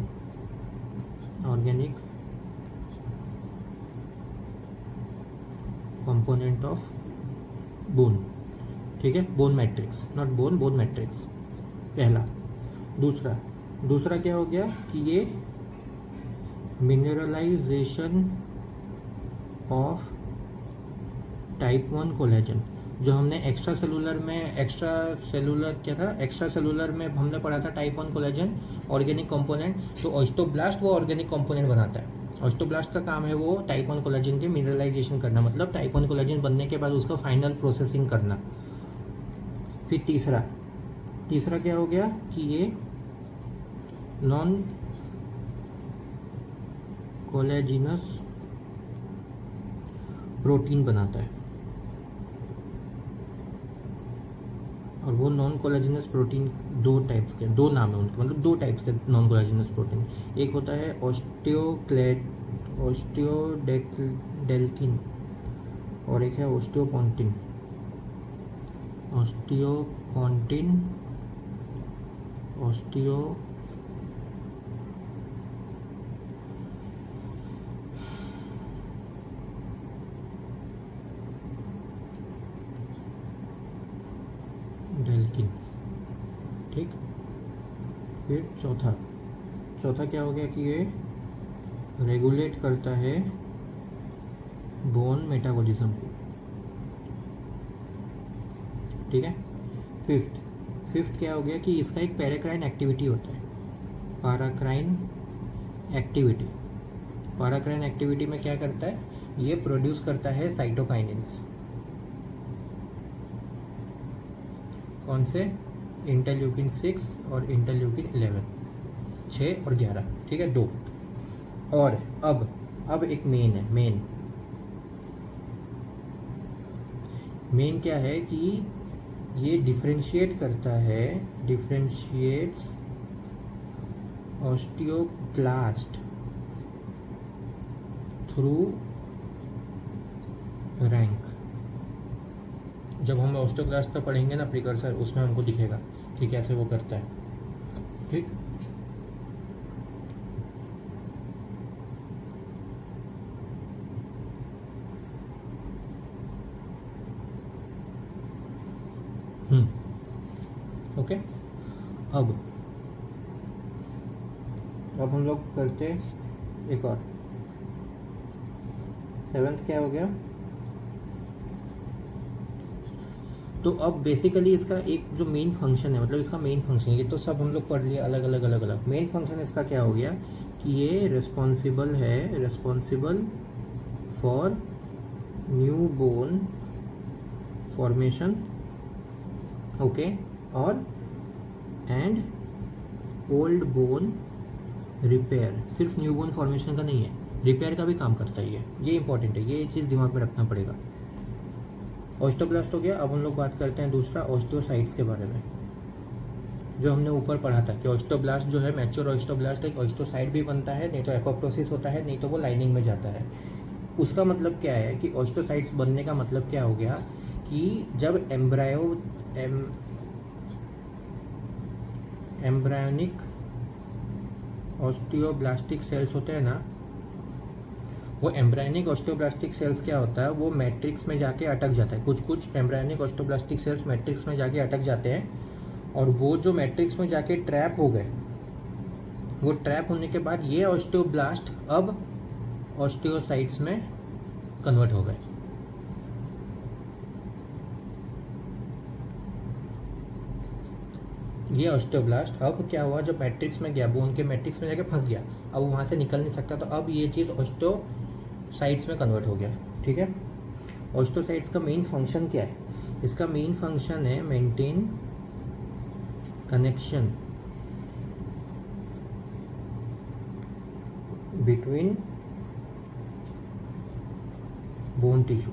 Organic component of bone, ठीक है, bone matrix, not bone, bone matrix, पहला। दूसरा क्या हो गया कि ये मिनरलाइजेशन ऑफ टाइप 1 कोलेजन, जो हमने एक्स्ट्रा सेलुलर में हमने पढ़ा था टाइप 1 कोलेजन ऑर्गेनिक कंपोनेंट। तो ऑस्टोब्लास्ट वो ऑर्गेनिक कंपोनेंट बनाता है। ऑस्टोब्लास्ट का काम है वो टाइप 1 कोलेजन के मिनरलाइजेशन करना, मतलब टाइप 1 कोलेजन बनने के बाद उसका फाइनल प्रोसेसिंग करना। फिर तीसरा क्या हो गया कि ये नॉन कोलेजिनस प्रोटीन बनाता है, और वो नॉन कोलेजिनस प्रोटीन दो टाइप्स के, दो नाम है उनके, मतलब 2 टाइप्स के नॉन कोलेजिनस प्रोटीन। एक होता है ऑस्टियोडेल्किन और एक है ऑस्टियोपोंटिन। डेल्किन, ठीक। फिर चौथा क्या हो गया कि ये रेगुलेट करता है बोन मेटाबॉलिज्म को, ठीक है। फिफ्थ क्या हो गया कि इसका एक पैराक्राइन एक्टिविटी होता है। पैराक्राइन एक्टिविटी में क्या करता है, ये प्रोड्यूस करता है साइटोकाइनिन्स। कौन से? इंटरल्यूकिन 6 और इंटरल्यूकिन 11, 6 और 11, ठीक है, 2। और अब एक मेन क्या है कि ये डिफरेंशिएट्स ऑस्टियोक्लास्ट थ्रू रैंक। जब हम ऑस्टियोक्लास्ट का पढ़ेंगे ना प्रिकर्सर, उसमें हमको दिखेगा कि कैसे वो करता है, ठीक। ओके। अब हम लोग करते एक और 7th क्या हो गया। तो अब बेसिकली इसका एक जो मेन फंक्शन है, मतलब इसका मेन फंक्शन, ये तो सब हम लोग पढ़ लिया अलग अलग। मेन फंक्शन इसका क्या हो गया कि ये responsible for new bone formation, okay, और एंड ओल्ड बोन रिपेयर। सिर्फ न्यू बोन फॉर्मेशन का नहीं है, रिपेयर का भी काम करता है ये इंपॉर्टेंट है, ये चीज़ दिमाग में रखना पड़ेगा। ऑस्टियोब्लास्ट हो गया। अब हम लोग बात करते हैं दूसरा ऑस्टियोसाइट्स के बारे में, जो हमने ऊपर पढ़ा था कि ऑस्टियोब्लास्ट जो है, मैच्योर ऑस्टियोब्लास्ट एक ऑस्टियोसाइट भी बनता है, नहीं तो एपोप्टोसिस होता है, नहीं तो वो लाइनिंग में जाता है। उसका मतलब क्या है कि ऑस्टियोसाइट्स बनने का मतलब क्या हो गया कि जब एम्ब्रायोनिक ऑस्टियोब्लास्टिक सेल्स होते हैं ना, वो एम्ब्रायोनिक ऑस्टियोब्लास्टिक सेल्स क्या होता है, वो मैट्रिक्स में जाके अटक जाता है। कुछ एम्ब्रायोनिक ऑस्टियोब्लास्टिक सेल्स मैट्रिक्स में जाके अटक जाते हैं, और वो जो मैट्रिक्स में जाके ट्रैप हो गए, वो ट्रैप होने के बाद ये ऑस्टियोब्लास्ट अब ऑस्टियोसाइट्स में कन्वर्ट हो गए। ये ऑस्टियोब्लास्ट अब क्या हुआ, जो मैट्रिक्स में गया, बोन के मैट्रिक्स में जाके फंस गया, अब वहाँ से निकल नहीं सकता, तो अब ये चीज़ ऑस्टियोसाइट्स में कन्वर्ट हो गया, ठीक है। ऑस्टियोसाइट्स का मेन फंक्शन क्या है? इसका मेन फंक्शन है maintain connection between bone tissue,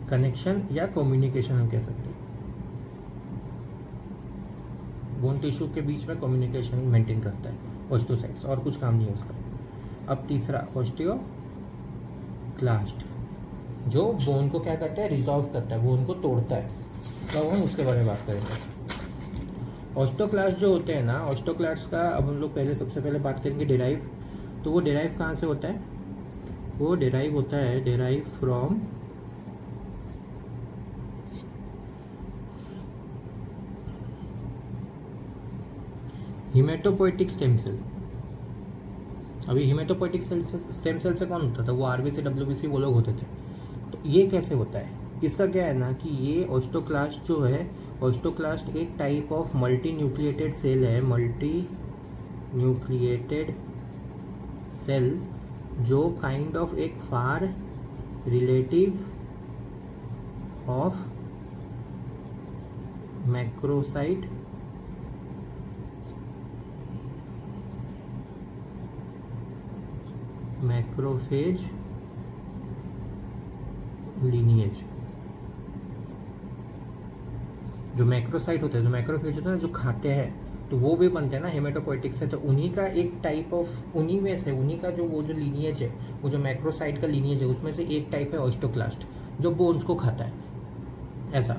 connection या कम्युनिकेशन हम कह सकते हैं, बोन टिश्यू के बीच में कम्युनिकेशन मेंटेन करता है ऑस्टियोसाइट्स, और कुछ काम नहीं है उसका। अब तीसरा ऑस्टियोक्लास्ट, जो बोन को क्या करता है, रिजॉल्व करता है, बोन को तोड़ता है। तो हम उसके बारे में बात करेंगे। ऑस्टियोक्लास्ट जो होते हैं ना, ऑस्टियोक्लास्ट का अब हम लोग सबसे पहले बात करेंगे डिराइव। तो तो वो डिराइव कहाँ से होता है? वो डिराइव होता है फ्रॉम हिमेटोपोइटिक स्टेम सेल। अभी हिमेटोपोइटिक स्टेम सेल से कौन होता था? वो आरबीसी डब्ल्यूबीसी वो लोग होते थे। तो ये कैसे होता है? इसका क्या है ना कि ये ऑस्टोक्लास्ट जो है, ऑस्टोक्लास्ट एक type of multi nucleated cell है, मल्टी न्यूक्लिएटेड सेल, जो काइंड ऑफ एक far relative of macrocyte macrophage lineage. जो मैक्रोसाइट होते हैं, जो मैक्रोफेज होते हैं ना, जो खाते हैं, तो वो भी बनते हैं ना हेमेटोपोइटिक से। तो उन्हीं का एक टाइप ऑफ, उन्हीं में से, उन्हीं का जो वो जो लीनिएज है, वो जो मैक्रोसाइट का लीनिएज है, उसमें से एक टाइप है ऑस्टोक्लास्ट, जो बोन्स को खाता है, ऐसा।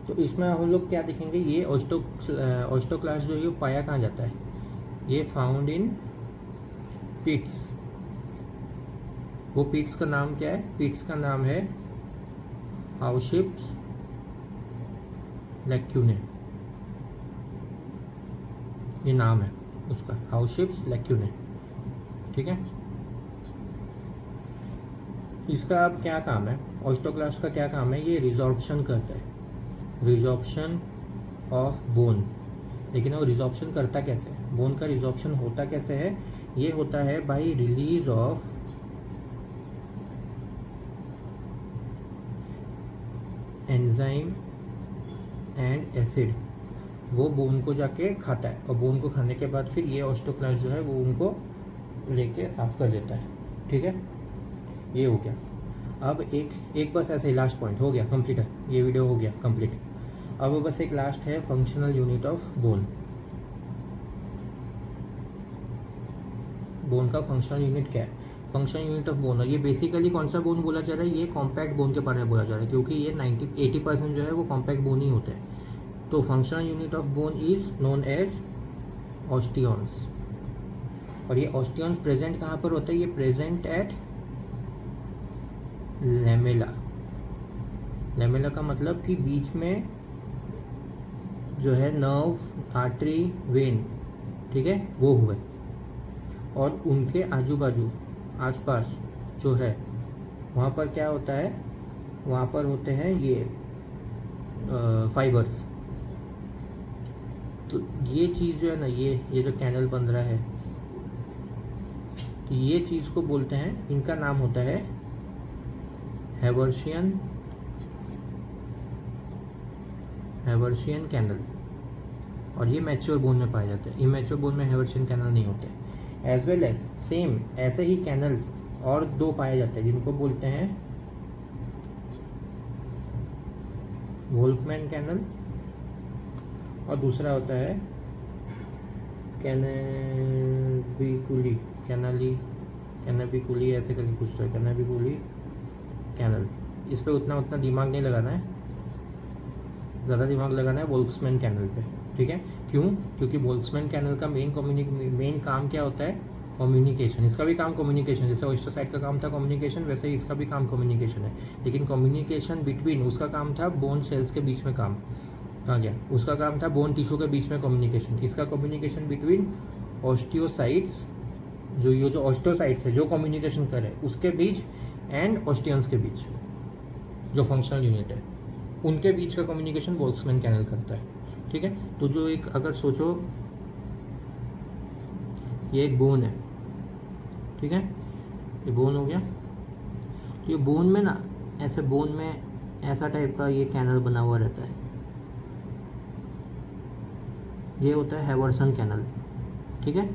तो इसमें हम लोग क्या देखेंगे, ये ऑस्टोक्लास्ट जो है ये पाया कहाँ जाता है? ये फाउंड इन पिट्स। वो पिट्स का नाम क्या है? पिट्स का नाम है हाउशिप्स लैक्यूने, ये नाम है उसका, हाउशिप्स लैक्यूने। ठीक है, इसका अब क्या काम है? ऑस्टोक्लास्ट का क्या काम है? ये रिजॉर्प्शन करता है, रिजॉर्प्शन ऑफ बोन। लेकिन वो रिजॉर्प्शन करता कैसे है? बोन का रिजॉर्प्शन होता कैसे है? ये होता है by release of enzyme and acid. वो बोन को जाके खाता है, और बोन को खाने के बाद फिर ये ऑस्टोक्लास्ट जो है वो उनको लेके साफ कर देता है। ठीक है, ये हो गया। अब एक बस ऐसे ही लास्ट पॉइंट हो गया, कंप्लीट है, ये वीडियो हो गया कंप्लीट। अब बस एक लास्ट है, functional unit of bone. Bone का फंक्शनल यूनिट क्या है? फंक्शनल यूनिट ऑफ बोन, और ये बेसिकली कौन सा बोन बोला जा रहा है? ये कॉम्पैक्ट बोन के बारे में बोला जा रहा है, क्योंकि ये 80% जो है वो कॉम्पैक्ट बोन ही होते हैं। तो functional unit of bone is known as osteons. और ये ऑस्टियंस प्रेजेंट कहाँ पर होता है? ये प्रेजेंट एट लेमेला। लेमेला का मतलब कि बीच में जो है नर्व, आर्टरी, वेन, ठीक है, वो हुए। और उनके आजू बाजू आसपास जो है वहाँ पर क्या होता है? वहाँ पर होते हैं ये फाइबर्स। तो ये चीज़ जो है ना, ये जो कैनल बन रहा है, तो ये चीज़ को बोलते हैं, इनका नाम होता है हैवर्शियन कैनल। और ये मैच्योर बोन में पाए जाते हैं। इमैच्योर बोन में हैवर्शियन कैनल नहीं होते। एज वेल एज सेम ऐसे ही कैनल्स और दो पाए जाते हैं, जिनको बोलते हैं वोल्फमैन कैनल, और दूसरा होता है कैनाबिकुली ऐसे करके कुछ तो है, कैनाबिकुली कैनल। इस पे उतना दिमाग नहीं लगाना है, ज़्यादा दिमाग लगाना है वोल्फ्समैन कैनल पे। ठीक है, क्यों? क्योंकि वोल्फ्समैन कैनल का मेन काम क्या होता है? कम्युनिकेशन। इसका भी काम कम्युनिकेशन, जैसे ओस्टोसाइट का काम था कम्युनिकेशन, वैसे ही इसका भी काम कम्युनिकेशन है। लेकिन कम्युनिकेशन बिटवीन, उसका काम था बोन सेल्स के बीच में काम कहाँ गया? उसका काम था बोन टिश्यू के बीच में कम्युनिकेशन। इसका कम्युनिकेशन बिटवीन ऑस्टियोसाइट्स, जो ऑस्टियोसाइट्स है जो कम्युनिकेशन करे उसके बीच, एंड ऑस्टियंस के बीच, जो फंक्शनल यूनिट है उनके बीच का कम्युनिकेशन वोल्फ्समैन कैनल करता है। ठीक है, तो जो एक, अगर सोचो ये एक बोन है, ठीक है, ये बोन हो गया। तो ये बोन में ना, ऐसे बोन में ऐसा टाइप का ये कैनल बना हुआ रहता है, ये होता है हैवर्सन कैनल। ठीक है,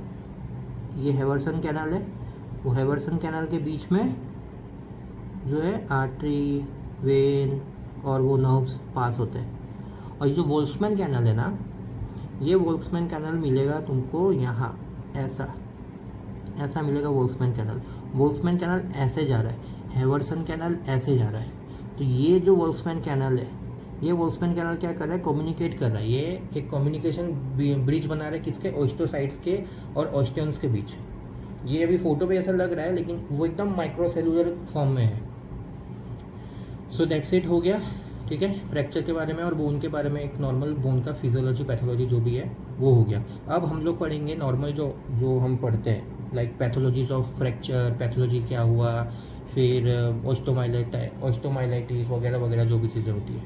ये हैवर्सन कैनल है। वो हैवर्सन कैनल के बीच में जो है आर्टरी, वेन और वो नर्व्स पास होते हैं। और ये जो वोल्फ्समैन कैनल है ना, ये वोल्फ्समैन कैनल मिलेगा तुमको यहाँ, ऐसा मिलेगा वोल्फ्समैन कैनल। वोल्फ्समैन कैनल ऐसे जा रहा है, हैवर्सन कैनल ऐसे जा रहा है। तो ये जो वोल्फ्समैन कैनल है, ये वोल्फ्समैन कैनल क्या कर रहा है? कम्युनिकेट कर रहा है। ये एक कम्युनिकेशन ब्रिज बना रहा है, किसके? ऑस्टियोसाइट्स के और ऑस्टियंस के बीच। ये अभी फोटो पे ऐसा लग रहा है लेकिन वो एकदम माइक्रोसेलुलर फॉर्म में है। सो दैट्स इट, हो गया। ठीक है, फ्रैक्चर के बारे में और बोन के बारे में, एक नॉर्मल बोन का फिजियोलॉजी पैथोलॉजी जो भी है वो हो गया। अब हम लोग पढ़ेंगे नॉर्मल जो जो हम पढ़ते हैं, like pathologies of fracture, pathology क्या हुआ, फिर ऑस्टोमाइलाइटिस वगैरह वगैरह जो भी चीज़ें होती है।